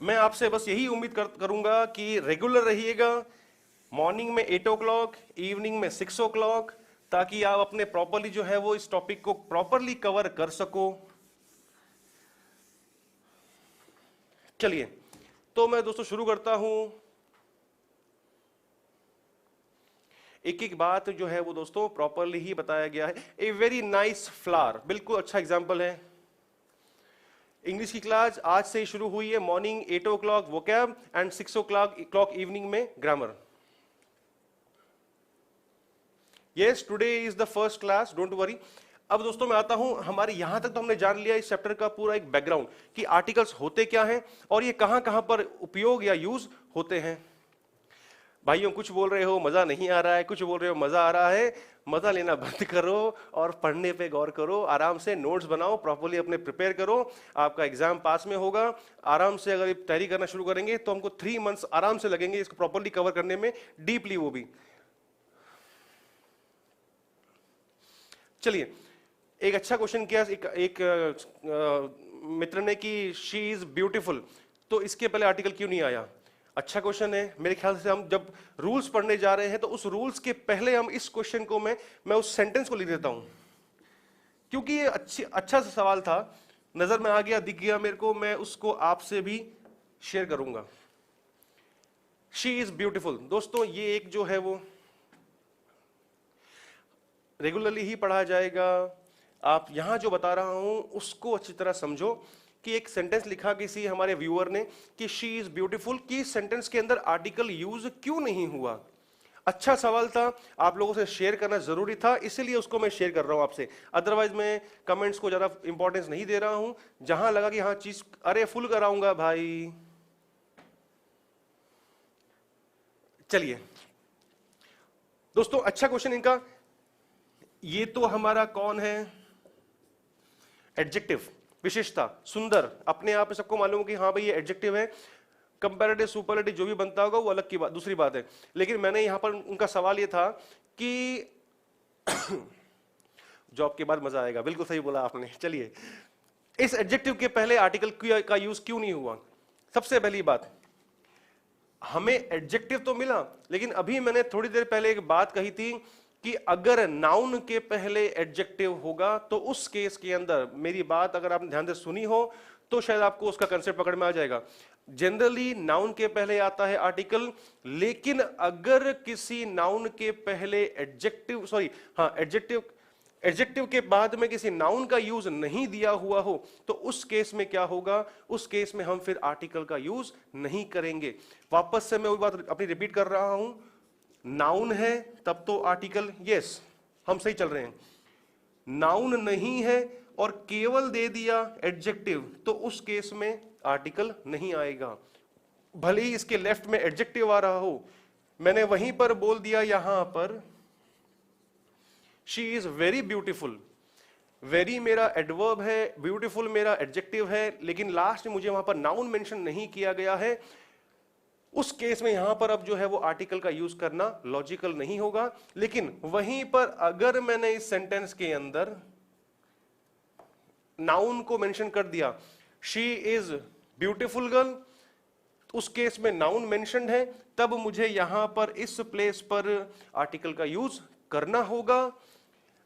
मैं आपसे बस यही उम्मीद करूंगा कि रेगुलर रहिएगा, मॉर्निंग में 8 o'clock, इवनिंग में 6 o'clock, ताकि आप अपने प्रॉपरली जो है वो इस टॉपिक को प्रॉपरली कवर कर सको। चलिए तो मैं दोस्तों शुरू करता हूं। एक एक बात जो है वो दोस्तों प्रॉपरली ही बताया गया है। ए वेरी नाइस फ्लावर, बिल्कुल अच्छा एग्जाम्पल है। इंग्लिश की क्लास आज से शुरू हुई है, morning 8 o'clock vocab and 6 o'clock evening में ग्रामर। Yes, today is the first class, don't worry. अब दोस्तों मैं आता हूं, हमारे यहां तक तो हमने जान लिया इस चैप्टर का पूरा एक बैकग्राउंड कि आर्टिकल्स होते क्या हैं और ये कहां कहां पर उपयोग या यूज होते हैं। भाइयों कुछ बोल रहे हो मजा नहीं आ रहा है, कुछ बोल रहे हो मजा आ रहा है, मजा लेना बंद करो और पढ़ने पे गौर करो, आराम से नोट्स बनाओ, प्रॉपर्ली अपने प्रिपेयर करो, आपका एग्जाम पास में होगा। आराम से अगर तैयारी करना शुरू करेंगे तो हमको 3 मंथ्स आराम से लगेंगे इसको प्रॉपर्ली कवर करने में, डीपली वो भी। चलिए, एक अच्छा क्वेश्चन किया एक मित्र ने कि शी इज ब्यूटीफुल, तो इसके पहले आर्टिकल क्यों नहीं आया? अच्छा क्वेश्चन है। मेरे ख्याल से हम जब रूल्स पढ़ने जा रहे हैं तो उस रूल्स के पहले हम इस क्वेश्चन को मैं उस सेंटेंस को लिख देता हूं, क्योंकि ये अच्छा सा सवाल था, नजर में आ गया, दिख गया मेरे को, मैं उसको आपसे भी शेयर करूंगा। शी इज ब्यूटीफुल, दोस्तों ये एक जो है वो रेगुलरली ही पढ़ा जाएगा। आप यहां जो बता रहा हूं उसको अच्छी तरह समझो कि एक सेंटेंस लिखा किसी हमारे व्यूअर ने कि शी इज ब्यूटीफुल, कि सेंटेंस के अंदर आर्टिकल यूज क्यों नहीं हुआ। अच्छा सवाल था, आप लोगों से शेयर करना जरूरी था, इसीलिए उसको मैं शेयर कर रहा हूं आपसे। अदरवाइज मैं कमेंट्स को ज्यादा इंपॉर्टेंस नहीं दे रहा हूं, जहां लगा कि हाँ चीज अरे फुल कराऊंगा भाई। चलिए दोस्तों, अच्छा क्वेश्चन इनका। ये तो हमारा कौन है? एडजेक्टिव, विशेषता, सुंदर, अपने आप में सबको मालूम कि हाँ भाई ये एडजेक्टिव है। कंपैरेटिव सुपरलेटिव जो भी बनता होगा वो अलग की बात, दूसरी बात है। लेकिन मैंने यहां पर उनका सवाल ये था कि जॉब के बाद मजा आएगा, बिल्कुल सही बोला आपने। चलिए, इस एडजेक्टिव के पहले आर्टिकल का यूज क्यों नहीं हुआ? सबसे पहली बात, हमें एडजेक्टिव तो मिला, लेकिन अभी मैंने थोड़ी देर पहले एक बात कही थी कि अगर नाउन के पहले एडजेक्टिव होगा तो उस केस के अंदर, मेरी बात अगर आपने ध्यान से सुनी हो तो शायद आपको उसका कंसेप्ट पकड़ में आ जाएगा। जनरली नाउन के पहले आता है आर्टिकल, लेकिन अगर किसी नाउन के पहले एडजेक्टिव, सॉरी हाँ एडजेक्टिव के बाद में किसी नाउन का यूज नहीं दिया हुआ हो तो उस केस में क्या होगा? उस केस में हम फिर आर्टिकल का यूज नहीं करेंगे। वापस से मैं वही बात अपनी रिपीट कर रहा हूं, नाउन है तब तो आर्टिकल, यस हम सही चल रहे हैं। नाउन नहीं है और केवल दे दिया एडजेक्टिव तो उस केस में आर्टिकल नहीं आएगा, भले ही इसके लेफ्ट में एडजेक्टिव आ रहा हो। मैंने वहीं पर बोल दिया, यहां पर she is very beautiful, very मेरा एडवर्ब है, ब्यूटीफुल मेरा एडजेक्टिव है, लेकिन लास्ट में मुझे वहां पर नाउन मेंशन नहीं किया गया है। उस केस में यहां पर अब जो है वो आर्टिकल का यूज करना लॉजिकल नहीं होगा। लेकिन वहीं पर अगर मैंने इस सेंटेंस के अंदर नाउन को मेंशन कर दिया, शी इज ब्यूटीफुल गर्ल, उस केस में नाउन मेंशन्ड है, तब मुझे यहां पर इस प्लेस पर आर्टिकल का यूज करना होगा।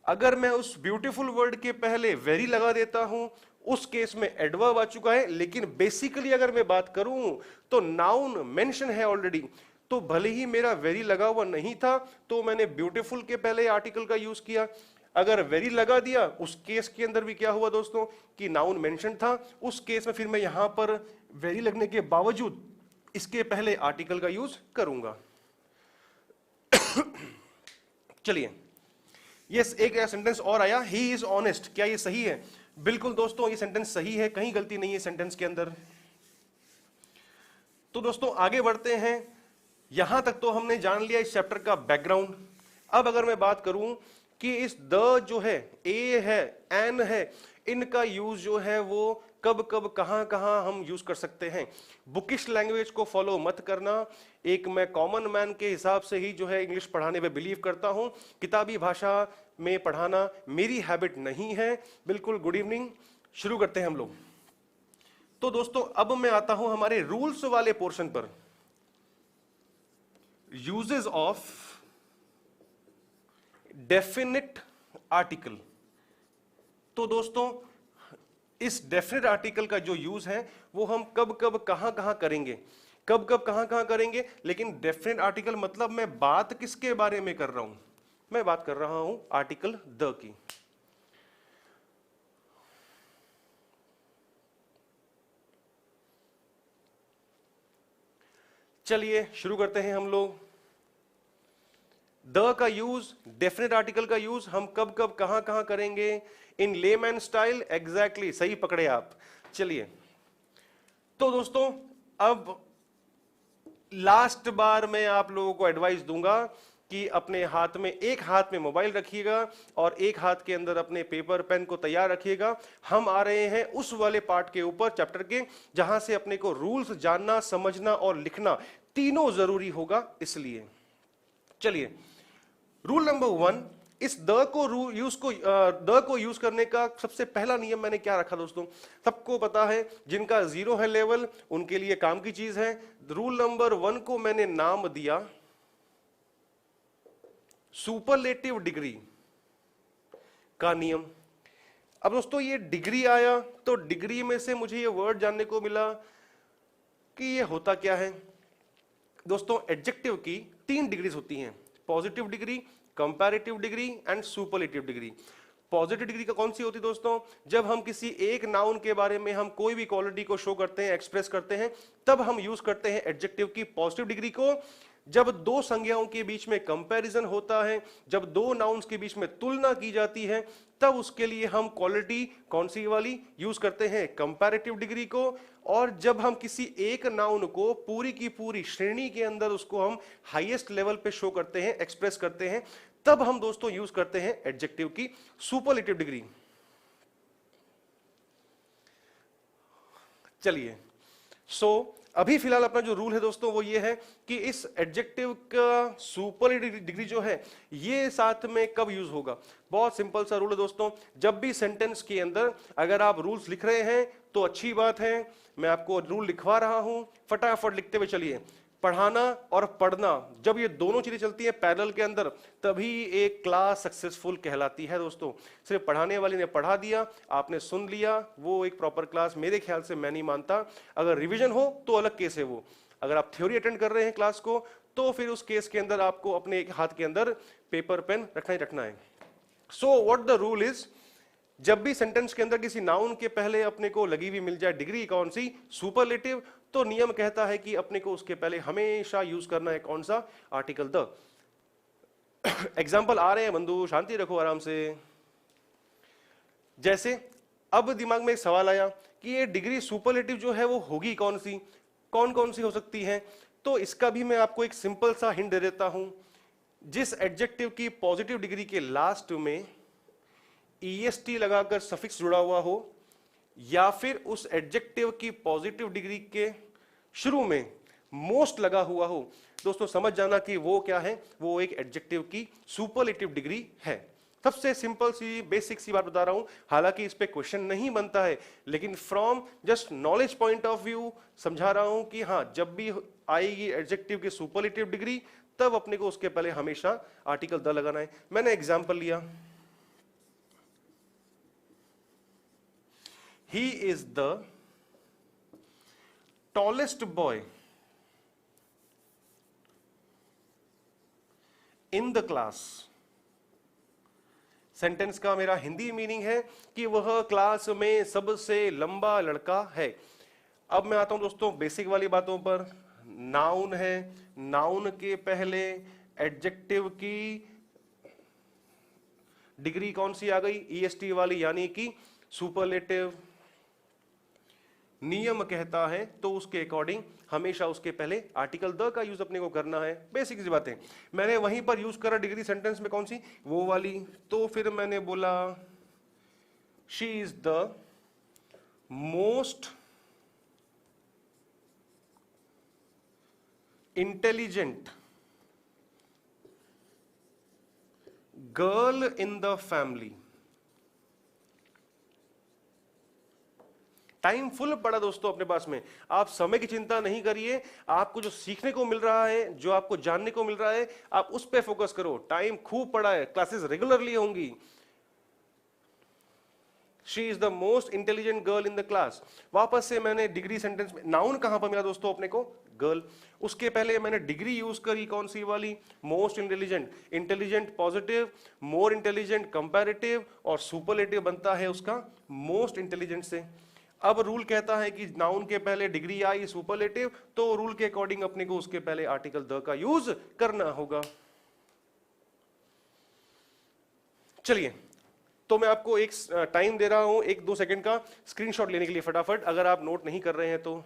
अगर मैं उस ब्यूटीफुल वर्ड के पहले वेरी लगा देता हूं, उस केस में एडवर्ब आ चुका है। लेकिन बेसिकली अगर मैं बात करूं तो नाउन मेंशन है ऑलरेडी, तो भले ही मेरा वेरी लगा हुआ नहीं था तो मैंने ब्यूटीफुल के पहले आर्टिकल का यूज किया। अगर वेरी लगा दिया उस केस के अंदर भी क्या हुआ दोस्तों कि नाउन मेंशन था, उस केस में फिर मैं यहां पर वेरी लगने के बावजूद इसके पहले आर्टिकल का यूज करूंगा। चलिए, यस एक सेंटेंस और आया, ही इज ऑनेस्ट, क्या ये सही है? बिल्कुल दोस्तों ये सेंटेंस सही है, कहीं गलती नहीं है सेंटेंस के अंदर। तो दोस्तों आगे बढ़ते हैं, यहां तक तो हमने जान लिया इस चैप्टर का बैकग्राउंड। अब अगर मैं बात करूं कि इस द जो है, ए है, एन है, इनका यूज जो है वो कब कब कहां कहां हम यूज कर सकते हैं। बुकिश लैंग्वेज को फॉलो मत करना, एक मैं कॉमन मैन के हिसाब से ही जो है इंग्लिश पढ़ाने में बिलीव करता हूं, किताबी भाषा में पढ़ाना मेरी हैबिट नहीं है। बिल्कुल, गुड इवनिंग, शुरू करते हैं हम लोग। तो दोस्तों अब मैं आता हूं हमारे रूल्स वाले पोर्शन पर, यूजेस ऑफ डेफिनिट आर्टिकल। तो दोस्तों इस डेफिनेट आर्टिकल का जो यूज है वो हम कब कब कहां कहां करेंगे, कब कब कहां कहां करेंगे। लेकिन डेफिनेट आर्टिकल मतलब मैं बात किसके बारे में कर रहा हूं? मैं बात कर रहा हूं आर्टिकल द की। चलिए शुरू करते हैं हम लोग। द का यूज, डेफिनेट आर्टिकल का यूज हम कब कब कहां कहां करेंगे, इन लेमैन स्टाइल, एग्जैक्टली सही पकड़े आप। चलिए तो दोस्तों अब लास्ट बार मैं आप लोगों को एडवाइस दूंगा कि अपने हाथ में, एक हाथ में मोबाइल रखिएगा और एक हाथ के अंदर अपने पेपर पेन को तैयार रखिएगा। हम आ रहे हैं उस वाले पार्ट के ऊपर, चैप्टर के, जहां से अपने को रूल्स जानना, समझना और लिखना तीनों जरूरी होगा। इसलिए चलिए रूल नंबर 1, इस द को यूज करने का सबसे पहला नियम मैंने क्या रखा दोस्तों, सबको पता है, जिनका 0 है लेवल उनके लिए काम की चीज है। रूल नंबर 1 को मैंने नाम दिया सुपरलेटिव डिग्री का नियम। अब दोस्तों ये डिग्री आया तो डिग्री में से मुझे ये वर्ड जानने को मिला कि ये होता क्या है। दोस्तों एडजेक्टिव की 3 डिग्रीज होती हैं, positive degree, comparative degree and superlative degree. Positive degree का कौन सी होती है दोस्तों, जब हम किसी एक नाउन के बारे में हम कोई भी क्वालिटी को शो करते हैं, एक्सप्रेस करते हैं, तब हम यूज करते हैं एडजेक्टिव की पॉजिटिव डिग्री को। जब दो संज्ञाओं के बीच में कंपैरिजन होता है, जब दो नाउन्स के बीच में तुलना की जाती है, तब उसके लिए हम क्वालिटी कौन सी वाली यूज करते हैं, कंपैरेटिव डिग्री को। और जब हम किसी एक नाउन को पूरी की पूरी श्रेणी के अंदर उसको हम हाईएस्ट लेवल पे शो करते हैं, एक्सप्रेस करते हैं, तब हम दोस्तों यूज करते हैं एडजेक्टिव की सुपरलेटिव डिग्री। चलिए अभी फिलहाल अपना जो रूल है दोस्तों वो ये है कि इस एडजेक्टिव का सुपरलेटिव डिग्री जो है ये साथ में कब यूज होगा। बहुत सिंपल सा रूल है दोस्तों, जब भी सेंटेंस के अंदर अगर आप रूल्स लिख रहे हैं तो अच्छी बात है, मैं आपको रूल लिखवा रहा हूं, फटाफट लिखते हुए चलिए। पढ़ाना और पढ़ना, जब ये दोनों चीजें चलती हैं पैरेलल के अंदर, तभी एक क्लास सक्सेसफुल कहलाती है दोस्तों। सिर्फ पढ़ाने वाले ने पढ़ा दिया, आपने सुन लिया, वो एक प्रॉपर क्लास मेरे ख्याल से मैं नहीं मानता। अगर रिवीजन हो तो अलग केस है वो, अगर आप थ्योरी अटेंड कर रहे हैं क्लास को तो फिर उस केस के अंदर आपको अपने एक हाथ के अंदर पेपर पेन रखना ही रखना है। So what the rule is, जब भी सेंटेंस के अंदर किसी नाउन के पहले अपने को लगी हुई मिल जाए डिग्री कौन सी, सुपरलेटिव, तो नियम कहता है कि अपने को उसके पहले हमेशा यूज करना है कौन सा, आर्टिकल द। एग्जाम्पल आ रहे हैं बंधु, शांति रखो आराम से। जैसे अब दिमाग में एक सवाल आया कि ये डिग्री सुपरलेटिव जो है वो होगी कौन सी, कौन कौन सी हो सकती है। तो इसका भी मैं आपको एक सिंपल सा हिंट दे देता हूं। जिस एडजेक्टिव की पॉजिटिव डिग्री के लास्ट में EST लगाकर सफिक्स जुड़ा हुआ हो, या फिर उस एडजेक्टिव की पॉजिटिव डिग्री के शुरू में मोस्ट लगा हुआ हो, दोस्तों समझ जाना कि वो क्या है, वो एक एडजेक्टिव की सुपरलेटिव डिग्री है। सबसे सिंपल सी बेसिक सी बात बता रहा हूं, हालांकि इस पे क्वेश्चन नहीं बनता है, लेकिन from just knowledge point of view समझा रहा हूं कि हाँ, जब भी आएगी एडजेक्टिव की सुपरलेटिव डिग्री तब अपने को उसके पहले हमेशा आर्टिकल द लगाना है। मैंने एग्जाम्पल लिया, he is the tallest boy in the class। Sentence का मेरा हिंदी मीनिंग है कि वह क्लास में सबसे लंबा लड़का है। अब मैं आता हूं दोस्तों बेसिक वाली बातों पर। नाउन है, नाउन के पहले एडजेक्टिव की डिग्री कौन सी आ गई, EST वाली, यानी कि सुपरलेटिव। नियम कहता है तो उसके अकॉर्डिंग हमेशा उसके पहले आर्टिकल द का यूज अपने को करना है। बेसिक सी बातें मैंने वहीं पर यूज करा डिग्री सेंटेंस में, कौन सी, वो वाली। तो फिर मैंने बोला she is the most intelligent girl in the family. Time full पड़ा दोस्तों अपने पास में, आप समय की चिंता नहीं करिए, आपको जो सीखने को मिल रहा है, जो आपको जानने को मिल रहा है, आप उस पे फोकस करो। टाइम खूब पड़ा है, क्लासेस रेगुलरली होंगी। She is the most intelligent girl in the class. वापस से मैंने डिग्री सेंटेंस में नाउन कहां पर मिला दोस्तों अपने को, गर्ल। उसके पहले मैंने डिग्री यूज करी कौन सी वाली, most intelligent. Intelligent positive, more intelligent comparative, और सुपरलेटिव बनता है उसका मोस्ट इंटेलिजेंट से। अब रूल कहता है कि नाउन के पहले डिग्री आई सुपरलेटिव, तो रूल के अकॉर्डिंग अपने को उसके पहले आर्टिकल द का यूज करना होगा। चलिए, तो मैं आपको एक टाइम दे रहा हूं 1-2 सेकंड का स्क्रीनशॉट लेने के लिए फटाफट, अगर आप नोट नहीं कर रहे हैं तो।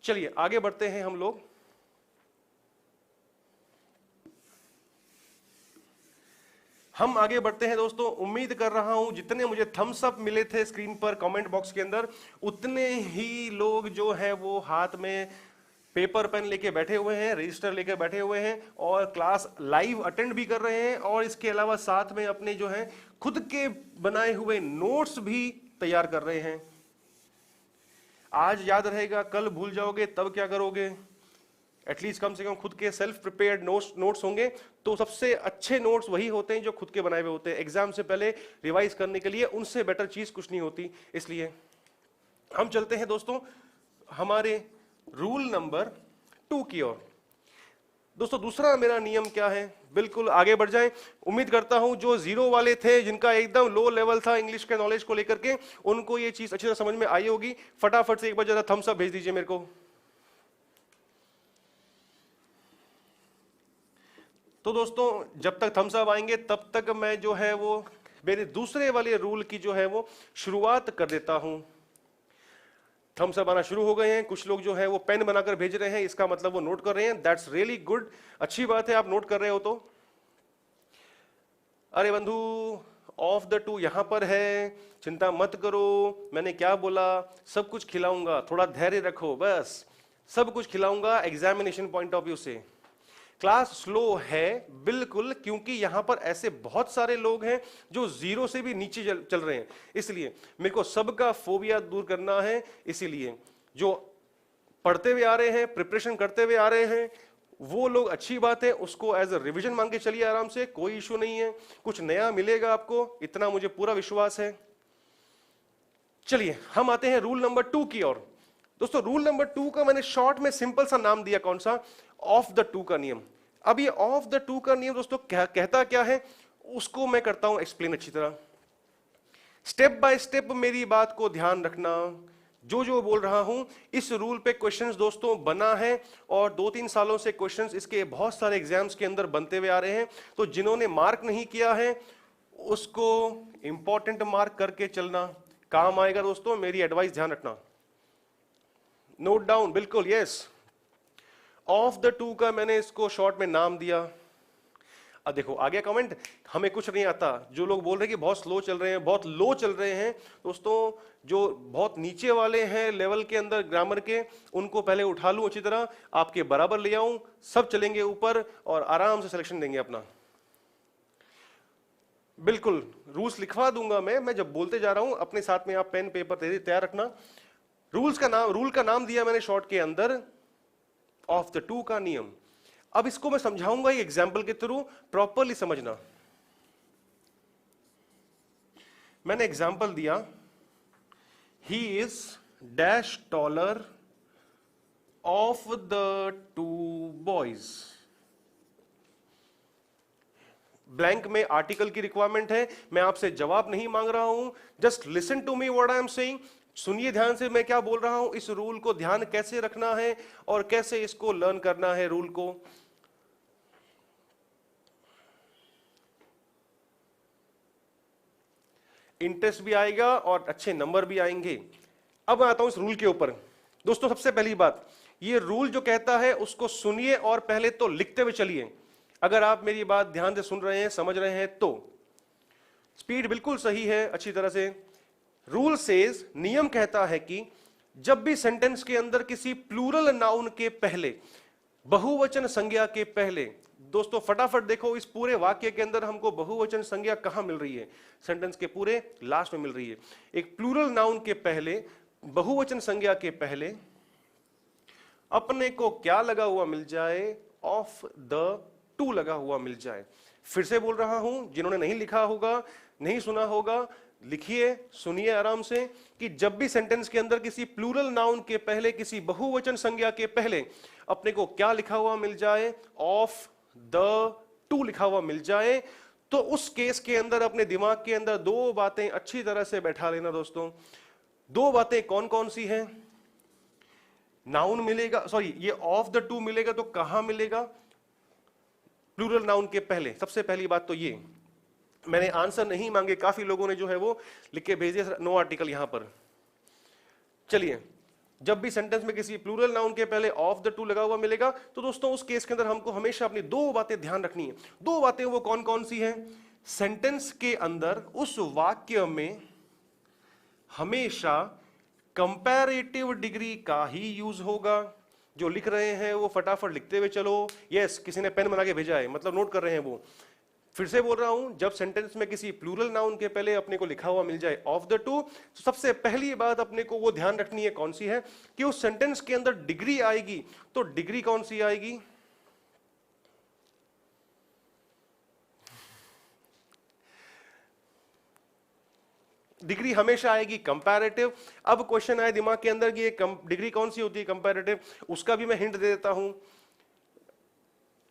चलिए आगे बढ़ते हैं हम लोग। हम आगे बढ़ते हैं दोस्तों। उम्मीद कर रहा हूं जितने मुझे थम्स अप मिले थे स्क्रीन पर कमेंट बॉक्स के अंदर, उतने ही लोग जो है वो हाथ में पेपर पेन लेके बैठे हुए हैं, रजिस्टर लेके बैठे हुए हैं और क्लास लाइव अटेंड भी कर रहे हैं, और इसके अलावा साथ में अपने जो है खुद के बनाए हुए नोट्स भी तैयार कर रहे हैं। आज याद रहेगा, कल भूल जाओगे तब क्या करोगे? एटलीस्ट कम से कम खुद के सेल्फ प्रिपेयर्ड नोट्स होंगे। तो सबसे अच्छे नोट्स वही होते हैं जो खुद के बनाए हुए होते हैं। एग्जाम से पहले रिवाइज करने के लिए उनसे बेटर चीज कुछ नहीं होती। इसलिए हम चलते हैं दोस्तों हमारे रूल नंबर 2 की ओर। दोस्तों दूसरा मेरा नियम क्या है, बिल्कुल आगे बढ़ जाएं। उम्मीद करता हूं जो 0 वाले थे, जिनका एकदम लो लेवल था इंग्लिश के नॉलेज को लेकर के, उनको ये चीज अच्छी तरह समझ में आई होगी। फटाफट से एक बार जरा थम्स अप भेज दीजिए मेरे को। तो दोस्तों जब तक थम्स अप आएंगे तब तक मैं जो है वो मेरे दूसरे वाले रूल की जो है वो शुरुआत कर देता हूं। थम्स अप आना शुरू हो गए हैं, कुछ लोग जो है वो पेन बनाकर भेज रहे हैं, इसका मतलब वो नोट कर रहे हैं। दैट्स रियली गुड, अच्छी बात है आप नोट कर रहे हो तो। अरे बंधु, ऑफ द टू यहां पर है, चिंता मत करो, मैंने क्या बोला, सब कुछ खिलाऊंगा, थोड़ा धैर्य रखो, बस सब कुछ खिलाऊंगा एग्जामिनेशन पॉइंट ऑफ व्यू से। क्लास स्लो है बिल्कुल, क्योंकि यहां पर ऐसे बहुत सारे लोग हैं जो 0 से भी नीचे चल रहे हैं, इसलिए मेरे को सबका फोबिया दूर करना है। इसीलिए जो पढ़ते हुए आ रहे हैं, प्रिपरेशन करते हुए आ रहे हैं, वो लोग अच्छी बात है, उसको एज अ रिविजन मांग के चलिए आराम से, कोई इशू नहीं है, कुछ नया मिलेगा आपको, इतना मुझे पूरा विश्वास है। चलिए हम आते हैं रूल नंबर 2 की ओर। दोस्तों रूल नंबर 2 का मैंने शॉर्ट में सिंपल सा नाम दिया, कौन सा? ऑफ द टू का नियम। अब ये ऑफ द टू का नियम दोस्तों कहता क्या है, उसको मैं करता हूं एक्सप्लेन अच्छी तरह। स्टेप बाय स्टेप मेरी बात को ध्यान रखना, जो जो बोल रहा हूं। इस रूल पे क्वेश्चंस दोस्तों बना है, और 2-3 सालों से क्वेश्चंस इसके बहुत सारे एग्जाम्स के अंदर बनते हुए आ रहे हैं। तो जिन्होंने मार्क नहीं किया है उसको इंपॉर्टेंट मार्क करके चलना, काम आएगा दोस्तों। मेरी एडवाइस ध्यान रखना, नोट डाउन, बिल्कुल यस। ऑफ द टू का मैंने इसको शॉर्ट में नाम दिया। अब देखो आ गया कमेंट, हमें कुछ नहीं आता। जो लोग बोल रहे हैं कि बहुत स्लो चल रहे हैं, बहुत लो चल रहे हैं, दोस्तों जो बहुत नीचे वाले हैं लेवल के अंदर ग्रामर के, उनको पहले उठा लूं अच्छी तरह, आपके बराबर ले आऊं, सब चलेंगे ऊपर और आराम से सिलेक्शन देंगे अपना। बिल्कुल रूल्स लिखवा दूंगा मैं जब बोलते जा रहा हूं, अपने साथ में आप पेन पेपर तैयार रखना। रूल का नाम दिया मैंने शॉर्ट के अंदर, ऑफ द टू का नियम। अब इसको मैं समझाऊंगा एक एग्जाम्पल के थ्रू, प्रॉपरली समझना। मैंने एग्जाम्पल दिया, he is dash taller of the two boys. Blank में आर्टिकल की रिक्वायरमेंट है, मैं आपसे जवाब नहीं मांग रहा हूं, just listen to me what I am saying. सुनिए ध्यान से मैं क्या बोल रहा हूं, इस रूल को ध्यान कैसे रखना है और कैसे इसको लर्न करना है रूल को। इंटरेस्ट भी आएगा और अच्छे नंबर भी आएंगे। अब आता हूं इस रूल के ऊपर। दोस्तों सबसे पहली बात, ये रूल जो कहता है उसको सुनिए और पहले तो लिखते हुए चलिए। अगर आप मेरी बात ध्यान से सुन रहे हैं, समझ रहे हैं, तो स्पीड बिल्कुल सही है अच्छी तरह से। रूल सेज, नियम कहता है कि जब भी सेंटेंस के अंदर किसी प्लूरल नाउन के पहले, बहुवचन संज्ञा के पहले, दोस्तों फटाफट देखो इस पूरे वाक्य के अंदर हमको बहुवचन संज्ञा कहां मिल रही है? सेंटेंस के पूरे लास्ट में मिल रही है। एक प्लूरल नाउन के पहले, बहुवचन संज्ञा के पहले अपने को क्या लगा हुआ मिल जाए? ऑफ द टू लगा हुआ मिल जाए। फिर से बोल रहा हूं, जिन्होंने नहीं लिखा होगा, नहीं सुना होगा, लिखिए, सुनिए आराम से, कि जब भी सेंटेंस के अंदर किसी प्लूरल नाउन के पहले, किसी बहुवचन संज्ञा के पहले अपने को क्या लिखा हुआ मिल जाए? ऑफ द टू लिखा हुआ मिल जाए, तो उस केस के अंदर अपने दिमाग के अंदर दो बातें अच्छी तरह से बैठा लेना दोस्तों। दो बातें कौन कौन सी हैं? नाउन मिलेगा, सॉरी ये ऑफ द टू मिलेगा तो कहां मिलेगा? प्लूरल नाउन के पहले। सबसे पहली बात तो ये, मैंने आंसर नहीं मांगे, काफी लोगों ने जो है वो लिख के भेजे नो आर्टिकल यहां पर। चलिए, जब भी सेंटेंस में किसी प्लूरल नाउन के पहले ऑफ द टू लगा हुआ मिलेगा तो दोस्तों उस केस के अंदर हमको हमेशा अपनी दो बातें ध्यान रखनी है। दो बातें वो कौन कौन सी हैं? सेंटेंस के अंदर उस वाक्य में हमेशा कंपैरेटिव डिग्री का ही यूज होगा। जो लिख रहे हैं वो फटाफट लिखते हुए चलो। यस, किसी ने पेन बना के भेजा है, मतलब नोट कर रहे हैं वो। फिर से बोल रहा हूं, जब सेंटेंस में किसी प्लूरल नाउन के पहले अपने को लिखा हुआ मिल जाए ऑफ द टू, तो सबसे पहली बात अपने को वो ध्यान रखनी है, कौन सी है? कि उस सेंटेंस के अंदर डिग्री आएगी तो डिग्री कौन सी आएगी? डिग्री हमेशा आएगी कंपैरेटिव। अब क्वेश्चन आया दिमाग के अंदर कि ये डिग्री कौन सी होती है कंपैरेटिव, उसका भी मैं हिंट दे देता हूं।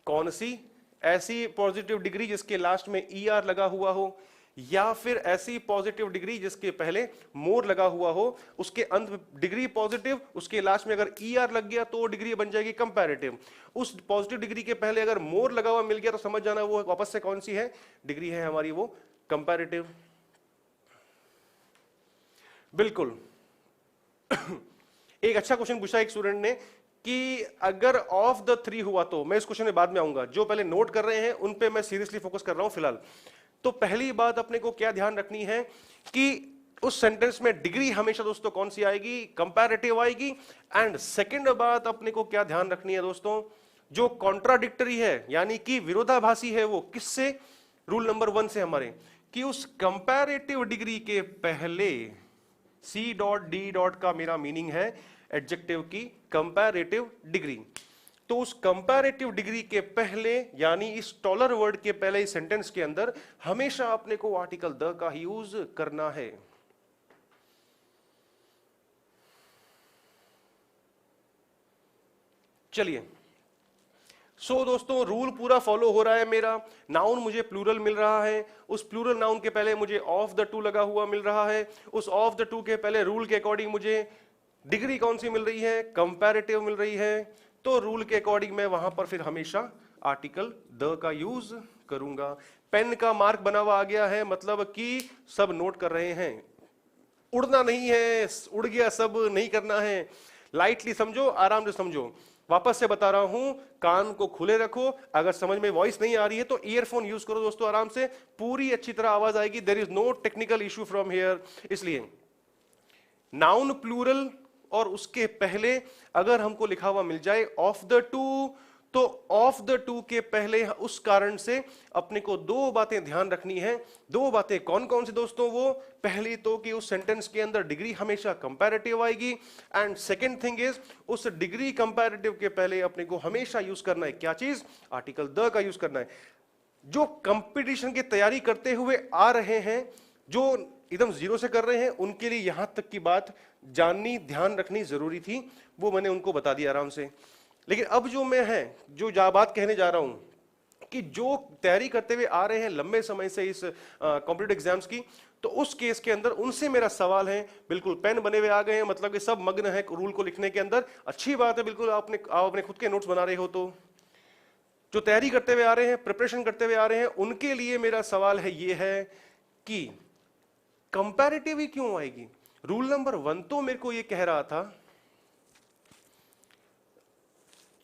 कौन सी? ऐसी पॉजिटिव डिग्री जिसके लास्ट में ER लगा हुआ हो, या फिर ऐसी पॉजिटिव डिग्री जिसके पहले मोर लगा हुआ हो, उसके अंत डिग्री पॉजिटिव, उसके लास्ट में अगर ER लग गया तो डिग्री बन जाएगी कंपैरेटिव। उस पॉजिटिव डिग्री के पहले अगर मोर लगा हुआ मिल गया तो समझ जाना वो वापस से कौन सी है डिग्री है हमारी, वो कंपैरेटिव। बिल्कुल। एक अच्छा क्वेश्चन पूछा एक स्टूडेंट ने कि अगर ऑफ द थ्री हुआ तो, मैं इस क्वेश्चन में बाद में आऊंगा, जो पहले नोट कर रहे हैं उन पे मैं सीरियसली फोकस कर रहा हूं फिलहाल। तो पहली बात अपने को क्या ध्यान रखनी है कि उस सेंटेंस में डिग्री हमेशा दोस्तों कौन सी आएगी? कंपैरेटिव आएगी। एंड सेकंड बात अपने को क्या ध्यान रखनी है दोस्तों, जो कॉन्ट्राडिक्टरी है यानी कि विरोधाभासी है, वो किससे? रूल नंबर 1 से हमारे, कि उस कंपैरेटिव डिग्री के पहले C.D. का मेरा मीनिंग है एडजेक्टिव की कंपैरेटिव डिग्री। तो उस कंपैरेटिव डिग्री के पहले यानी इस टॉलर वर्ड के पहले इस सेंटेंस के अंदर हमेशा अपने को आर्टिकल द का यूज करना है। चलिए, सो दोस्तों रूल पूरा फॉलो हो रहा है मेरा। नाउन मुझे प्लूरल मिल रहा है, उस प्लूरल नाउन के पहले मुझे ऑफ द टू लगा हुआ मिल रहा है, उस ऑफ द टू के पहले रूल के अकॉर्डिंग मुझे डिग्री कौन सी मिल रही है? कंपैरेटिव मिल रही है। तो रूल के अकॉर्डिंग मैं वहां पर फिर हमेशा आर्टिकल द का यूज करूंगा। पेन का मार्क बना हुआ आ गया है, मतलब कि सब नोट कर रहे हैं। उड़ना नहीं है, उड़ गया सब नहीं करना है, लाइटली समझो, आराम से समझो। वापस से बता रहा हूं, कान को खुले रखो। अगर समझ में वॉइस नहीं आ रही है तो ईयरफोन यूज करो दोस्तों, आराम से पूरी अच्छी तरह आवाज आएगी। There is no technical issue from here. इसलिए नाउन प्लूरल और उसके पहले अगर हमको लिखा हुआ मिल जाए ऑफ द टू, तो ऑफ द टू के पहले उस कारण से अपने को दो बातें ध्यान रखनी है। दो बातें कौन कौन सी दोस्तों? वो पहली तो कि उस सेंटेंस के अंदर डिग्री हमेशा कंपैरेटिव आएगी, एंड सेकंड थिंग इज उस डिग्री कंपैरेटिव के पहले अपने को हमेशा यूज करना है क्या चीज? आर्टिकल द का यूज करना है। जो कंपटीशन की तैयारी करते हुए आ रहे हैं, जो एकदम जीरो से कर रहे हैं, उनके लिए यहां तक की बात जाननी, ध्यान रखनी जरूरी थी, वो मैंने उनको बता दिया आराम से। लेकिन अब जो मैं है जो बात कहने जा रहा हूं कि जो तैयारी करते हुए आ रहे हैं लंबे समय से इस कॉम्पिटिटिव एग्जाम्स की, तो उस केस के अंदर उनसे मेरा सवाल है, बिल्कुल पेन बने हुए आ गए हैं, मतलब कि सब मग्न है रूल को लिखने के अंदर, अच्छी बात है, बिल्कुल आप अपने खुद के नोट्स बना रहे हो। तो जो तैयारी करते हुए आ रहे हैं, प्रिपरेशन करते हुए आ रहे हैं, उनके लिए मेरा सवाल है ये है कि कंपैरेटिव ही क्यों आएगी? रूल नंबर 1 तो मेरे को ये कह रहा था,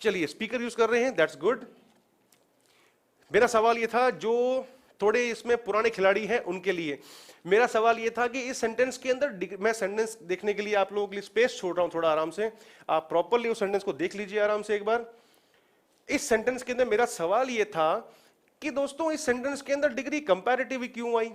चलिए स्पीकर यूज कर रहे हैं, दैट्स गुड। मेरा सवाल ये था जो थोड़े इसमें पुराने खिलाड़ी हैं उनके लिए, मेरा सवाल ये था कि इस सेंटेंस के अंदर, मैं सेंटेंस देखने के लिए आप लोगों के लिए स्पेस छोड़ रहा हूं थोड़ा, आराम से आप प्रॉपरली उस सेंटेंस को देख लीजिए आराम से एक बार। इस सेंटेंस के अंदर मेरा सवाल ये था कि दोस्तों इस सेंटेंस के अंदर डिग्री कंपैरेटिव क्यों आई?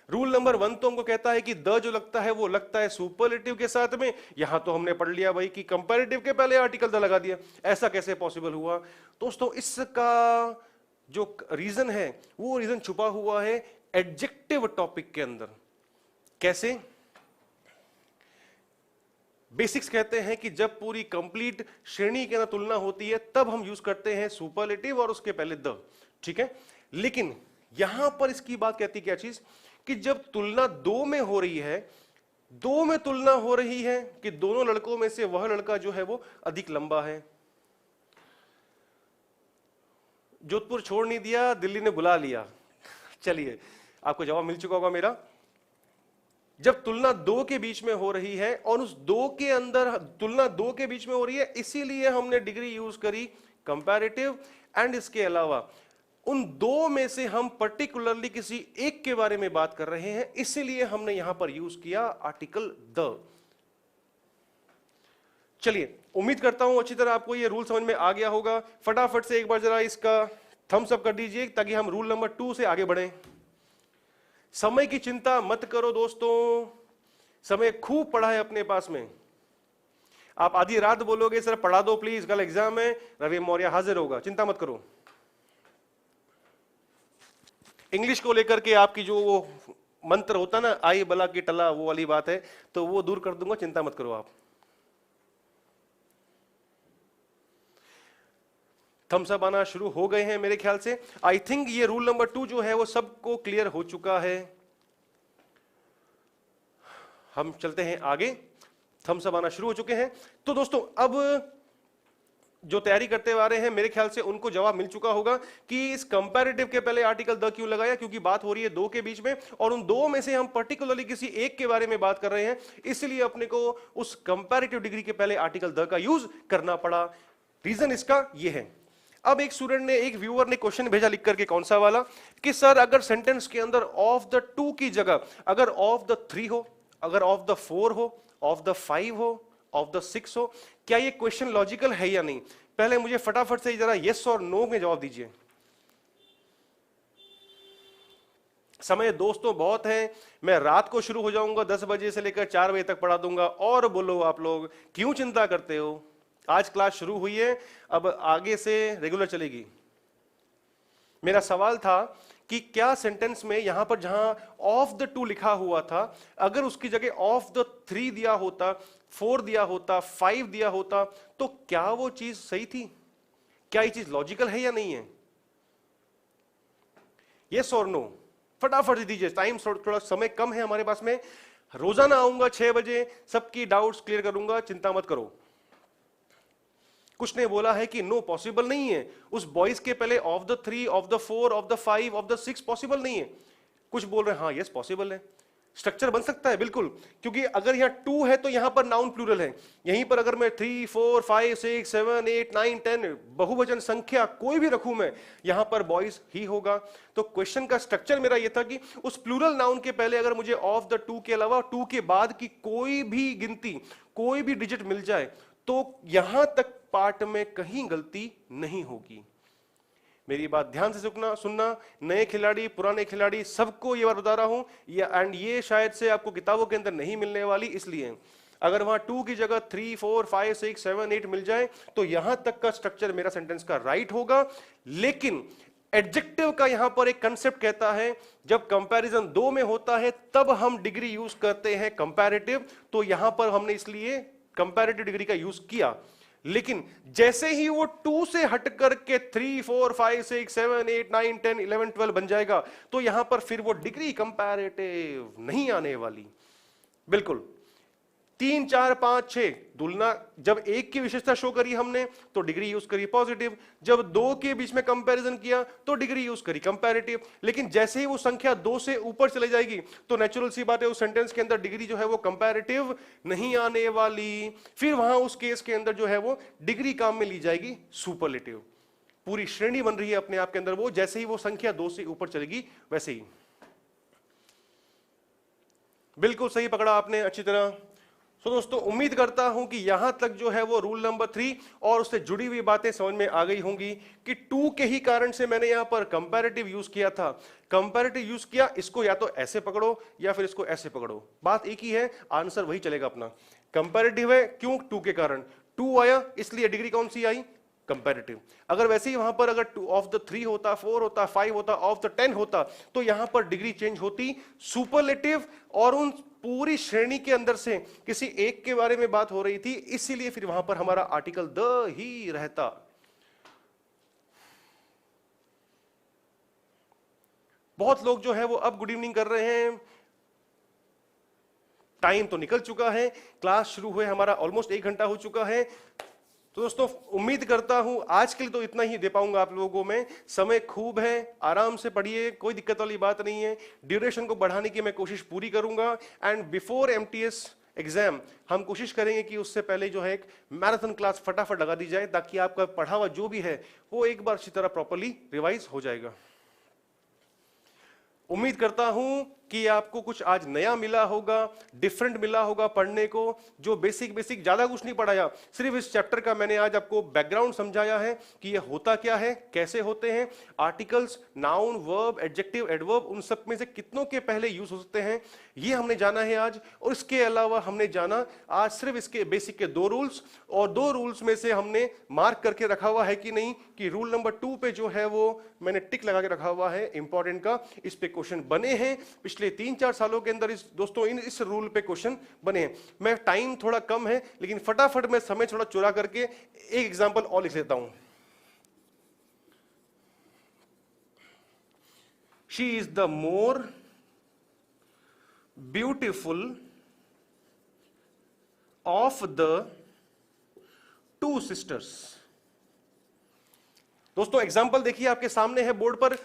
रूल नंबर 1 तो हमको कहता है कि द जो लगता है वो लगता है सुपरलेटिव के साथ में। यहां तो हमने पढ़ लिया भाई कि कंपैरेटिव के पहले आर्टिकल द लगा दिया, ऐसा कैसे पॉसिबल हुआ? दोस्तों इसका जो रीजन है वो रीजन छुपा हुआ है एडजेक्टिव टॉपिक के अंदर। कैसे? बेसिक्स कहते हैं कि जब पूरी कंप्लीट श्रेणी के अंदर तुलना होती है तब हम यूज करते हैं सुपरलेटिव और उसके पहले द, ठीक है। लेकिन यहां पर इसकी बात कहती क्या चीज कि जब तुलना दो में हो रही है दो में तुलना हो रही है कि दोनों लड़कों में से वह लड़का जो है वो अधिक लंबा है। जोधपुर छोड़ नहीं दिया, दिल्ली ने बुला लिया। चलिए, आपको जवाब मिल चुका होगा मेरा। जब तुलना दो के बीच में हो रही है और उस दो के अंदर तुलना दो के बीच में हो रही है, इसीलिए हमने डिग्री यूज करी कंपैरेटिव। एंड इसके अलावा उन दो में से हम पर्टिकुलरली किसी एक के बारे में बात कर रहे हैं, इसीलिए हमने यहां पर यूज किया आर्टिकल द। चलिए, उम्मीद करता हूं अच्छी तरह आपको ये रूल समझ में आ गया होगा। फटाफट से एक बार जरा इसका थम्स अप कर दीजिए ताकि हम रूल नंबर 2 से आगे बढ़ें। समय की चिंता मत करो दोस्तों, समय खूब पड़ा है अपने पास में। आप आधी रात बोलोगे सर पढ़ा दो प्लीज, कल एग्जाम है, रवि मौर्य हाजिर होगा, चिंता मत करो। इंग्लिश को लेकर के आपकी जो वो मंत्र होता ना, आई बला की टला, वो वाली बात है, तो वो दूर कर दूंगा, चिंता मत करो आप। थम्स अप आना शुरू हो गए हैं मेरे ख्याल से। आई थिंक ये रूल नंबर 2 जो है वो सबको क्लियर हो चुका है। हम चलते हैं आगे। थम्स अप आना शुरू हो चुके हैं। तो दोस्तों, अब जो तैयारी करते आ रहे हैं मेरे ख्याल से उनको जवाब मिल चुका होगा कि इस कंपैरेटिव के पहले आर्टिकल द क्यों लगाया, क्योंकि बात हो रही है दो के बीच में और उन दो में से हम पर्टिकुलरली किसी एक के बारे में बात कर रहे हैं, इसलिए अपने को उस कंपैरेटिव डिग्री के पहले आर्टिकल द का यूज करना पड़ा। रीजन इसका यह है। अब एक स्टूडेंट ने, एक व्यूअर ने क्वेश्चन भेजा लिख करके, कौन सा वाला, कि सर अगर सेंटेंस के अंदर ऑफ द 2 की जगह अगर ऑफ द 3 हो, अगर ऑफ द 4 हो, ऑफ द 5 हो, ऑफ द 6 हो, क्या ये क्वेश्चन लॉजिकल है या नहीं? पहले मुझे फटाफट से जरा यस और नो में जवाब दीजिए। समय दोस्तों बहुत है, मैं रात को शुरू हो जाऊंगा 10 बजे से लेकर 4 बजे तक पढ़ा दूंगा। और बोलो आप लोग, क्यों चिंता करते हो? आज क्लास शुरू हुई है, अब आगे से रेगुलर चलेगी। मेरा सवाल था कि क्या सेंटेंस में यहां पर जहां ऑफ द 2 लिखा हुआ था, अगर उसकी जगह ऑफ द 3 दिया होता, 4 दिया होता, 5 दिया होता, तो क्या वो चीज सही थी? क्या ये चीज लॉजिकल है या नहीं है? यस और नो फटाफट से दीजिए, टाइम थोड़ा समय कम है हमारे पास में। रोजाना आऊंगा 6 बजे, सबकी डाउट्स क्लियर करूंगा, चिंता मत करो। कुछ ने बोला है कि नो पॉसिबल नहीं है, उस बॉयज के पहले of the 3, of the 4, of the 5, of the 6 possible नहीं है। कुछ बोल रहे हैं हाँ यस पॉसिबल है, स्ट्रक्चर बन सकता है बिल्कुल, क्योंकि अगर यहां 2 है तो यहां पर नाउन प्लूरल है। यहीं पर अगर मैं 3, 4, 5, 6, 7, 8, 9, 10 बहुवचन संख्या कोई भी रखूं मैं, यहां पर बॉयज ही होगा। तो क्वेश्चन का स्ट्रक्चर मेरा यह था कि उस प्लूरल नाउन के पहले अगर मुझे ऑफ द 2 के अलावा 2 के बाद की कोई भी गिनती, कोई भी डिजिट मिल जाए, तो यहां तक पार्ट में कहीं गलती नहीं होगी। मेरी बात ध्यान से सुनना, नए खिलाड़ी, पुराने खिलाड़ी, सबको ये बात बता रहा हूं, एंड ये शायद से आपको किताबों के अंदर नहीं मिलने वाली, इसलिए अगर वहां 2 की जगह 3, 4, 5, 6, 7, 8 मिल जाए तो यहां तक का स्ट्रक्चर मेरा सेंटेंस का राइट होगा। लेकिन एडजेक्टिव का यहां पर एक कंसेप्ट कहता है, जब कंपैरिजन 2 में होता है तब हम डिग्री यूज करते हैं कंपैरेटिव, तो यहां पर हमने इसलिए कंपैरेटिव डिग्री का यूज किया। लेकिन जैसे ही वो 2 से हट करके 3, 4, 5, 6, 7, 8, 9, 10, 11, 12 बन जाएगा, तो यहां पर फिर वो डिग्री कंपैरेटिव नहीं आने वाली। बिल्कुल 3, 4, 5, 6 तुलना, जब एक की विशेषता शो करी हमने तो डिग्री यूज करी पॉजिटिव, जब 2 के बीच में कंपैरिजन किया तो डिग्री यूज करी कंपैरेटिव। लेकिन जैसे ही वो संख्या 2 से ऊपर चले जाएगी तो नेचुरल सी बात है उस सेंटेंस के अंदर डिग्री जो है वो कंपैरेटिव नहीं आने वाली। फिर वहां उस केस के अंदर जो है वो डिग्री काम में ली जाएगी सुपरलेटिव। पूरी श्रेणी बन रही है अपने आप के अंदर वो, जैसे ही वो संख्या 2 से ऊपर चलेगी वैसे ही। बिल्कुल सही पकड़ा आपने अच्छी तरह। तो दोस्तों उम्मीद करता हूं कि यहां तक जो है वो रूल नंबर 3 और उससे जुड़ी हुई बातें समझ में आ गई होंगी कि 2 के ही कारण से मैंने यहां पर कंपैरेटिव यूज किया था। कंपैरेटिव यूज किया, इसको या तो ऐसे पकड़ो या फिर इसको ऐसे पकड़ो, बात एक ही है, आंसर वही चलेगा अपना। कंपैरेटिव है क्यों? 2 के कारण 2 आया, इसलिए डिग्री कौन सी आई? कंपैरेटिव। अगर वैसे ही वहां पर अगर 2 ऑफ द 3 होता, 4 होता, 5 होता, ऑफ द 10 होता, तो यहां पर डिग्री चेंज होती सुपरलेटिव, और उन पूरी श्रेणी के अंदर से किसी एक के बारे में बात हो रही थी, इसीलिए फिर वहां पर हमारा आर्टिकल द ही रहता। बहुत लोग जो है वो अब गुड इवनिंग कर रहे हैं, टाइम तो निकल चुका है, क्लास शुरू हुए हमारा ऑलमोस्ट 1 घंटा हो चुका है। तो दोस्तों उम्मीद करता हूं आज के लिए तो इतना ही दे पाऊंगा आप लोगों में। समय खूब है, आराम से पढ़िए, कोई दिक्कत वाली बात नहीं है। ड्यूरेशन को बढ़ाने की मैं कोशिश पूरी करूंगा एंड बिफोर एमटीएस एग्जाम हम कोशिश करेंगे कि उससे पहले जो है एक मैराथन क्लास फटाफट लगा दी जाए, ताकि आपका पढ़ा हुआ जो भी है वो एक बार अच्छी तरह प्रॉपर्ली रिवाइज हो जाएगा। उम्मीद करता हूं कि आपको कुछ आज नया मिला होगा, डिफरेंट मिला होगा पढ़ने को। जो बेसिक ज्यादा कुछ नहीं पढ़ाया, सिर्फ इस चैप्टर का मैंने आज आपको बैकग्राउंड समझाया है कि ये होता क्या है, कैसे होते हैं, articles, noun, verb, adjective, adverb, उन सब में से कितनों के पहले यूज हो सकते हैं, ये हमने जाना है आज। और इसके अलावा हमने जाना आज सिर्फ इसके बेसिक के 2 रूल्स, और 2 रूल्स में से हमने मार्क करके रखा हुआ है कि नहीं कि रूल नंबर 2 पे जो है वो मैंने टिक लगा के रखा हुआ है इंपॉर्टेंट का, इस पे क्वेश्चन बने हैं पिछले 3-4 सालों के अंदर। दोस्तों इस रूल पे क्वेश्चन बने हैं। मैं टाइम थोड़ा कम है लेकिन फटाफट मैं समय थोड़ा चुरा करके एक एग्जांपल और लिख लेता हूं। She is the more beautiful of the 2 sisters. दोस्तों एग्जाम्पल देखिए आपके सामने है बोर्ड पर,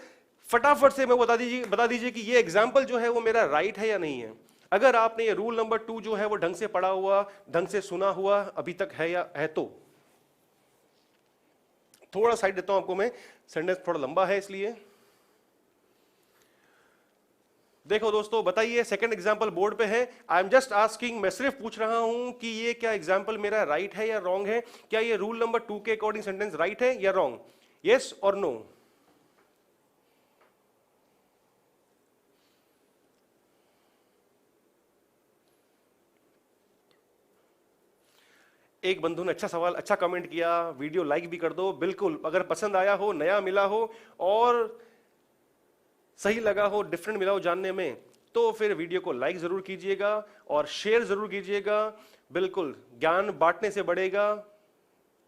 फटाफट से मैं बता दीजिए कि ये एग्जाम्पल जो है वो मेरा राइट है या नहीं है। अगर आपने ये रूल नंबर 2 जो है वो ढंग से पढ़ा हुआ, ढंग से सुना हुआ अभी तक है या है, तो थोड़ा साइड देता हूं आपको मैं, सेंटेंस थोड़ा लंबा है इसलिए। देखो दोस्तों बताइए, सेकंड एग्जांपल बोर्ड पे है। आई एम जस्ट आस्किंग, मैं सिर्फ पूछ रहा हूं कि ये क्या एग्जांपल मेरा राइट है या रॉन्ग है, क्या ये रूल नंबर 2 के अकॉर्डिंग सेंटेंस राइट है या रॉन्ग, यस और नो। एक बंधु ने अच्छा सवाल, अच्छा कमेंट किया, वीडियो लाइक भी कर दो। बिल्कुल, अगर पसंद आया हो, नया मिला हो और सही लगा हो, डिफरेंट मिला हो जानने में, तो फिर वीडियो को लाइक जरूर कीजिएगा और शेयर जरूर कीजिएगा। बिल्कुल, ज्ञान बांटने से बढ़ेगा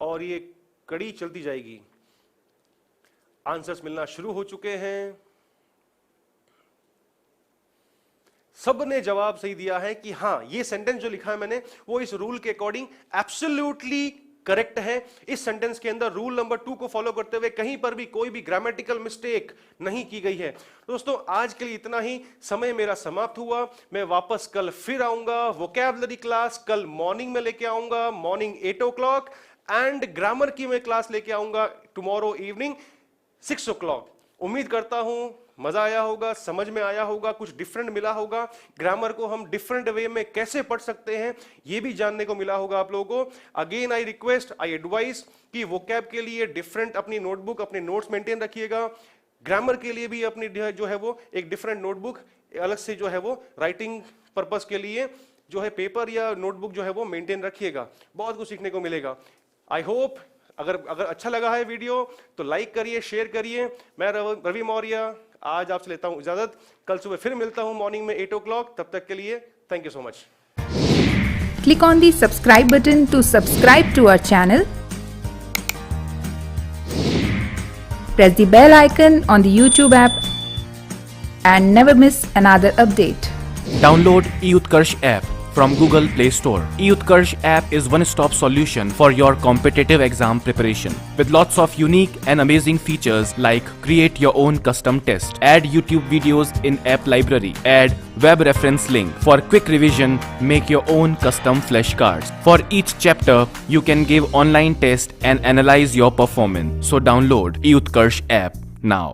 और ये कड़ी चलती जाएगी। आंसर्स मिलना शुरू हो चुके हैं, सबने जवाब सही दिया है कि हां ये सेंटेंस जो लिखा है मैंने वो इस रूल के अकॉर्डिंग एब्सोल्युटली करेक्ट है। इस सेंटेंस के अंदर रूल नंबर 2 को फॉलो करते हुए कहीं पर भी कोई भी ग्रामेटिकल मिस्टेक नहीं की गई है। दोस्तों आज के लिए इतना ही, समय मेरा समाप्त हुआ। मैं वापस कल फिर आऊंगा, वोकैबुलरी क्लास कल मॉर्निंग में लेके आऊंगा, मॉर्निंग 8 o'clock, एंड ग्रामर की मैं क्लास लेके आऊंगा टुमारो इवनिंग 6 o'clock। उम्मीद करता हूं मजा आया होगा, समझ में आया होगा, कुछ डिफरेंट मिला होगा। ग्रामर को हम डिफरेंट वे में कैसे पढ़ सकते हैं ये भी जानने को मिला होगा आप लोगों को। Again I request, I advice कि वोकैब के लिए डिफरेंट अपनी नोटबुक, अपने नोट्स मेंटेन रखिएगा। ग्रामर के लिए भी अपनी जो है वो एक डिफरेंट नोटबुक अलग से जो है वो राइटिंग पर्पस के लिए जो है पेपर या नोटबुक जो है वो मेंटेन रखिएगा। बहुत कुछ सीखने को मिलेगा। आई होप अगर अच्छा लगा है वीडियो तो लाइक करिए, शेयर करिए। मैं रवि मौर्य आज आपसे लेता हूं इजाजत। कल सुबह फिर मिलता हूं मॉर्निंग में 8 o'clock। तब तक के लिए thank you so much. Click on the subscribe button to subscribe to our channel. Press the bell icon on the YouTube app and never miss another update. Download eUtkarsh app from Google Play Store. eUtkarsh app is one-stop solution for your competitive exam preparation with lots of unique and amazing features like create your own custom test, add YouTube videos in app library, add web reference link for quick revision, make your own custom flashcards. For each chapter, you can give online test and analyze your performance. So download eUtkarsh app now.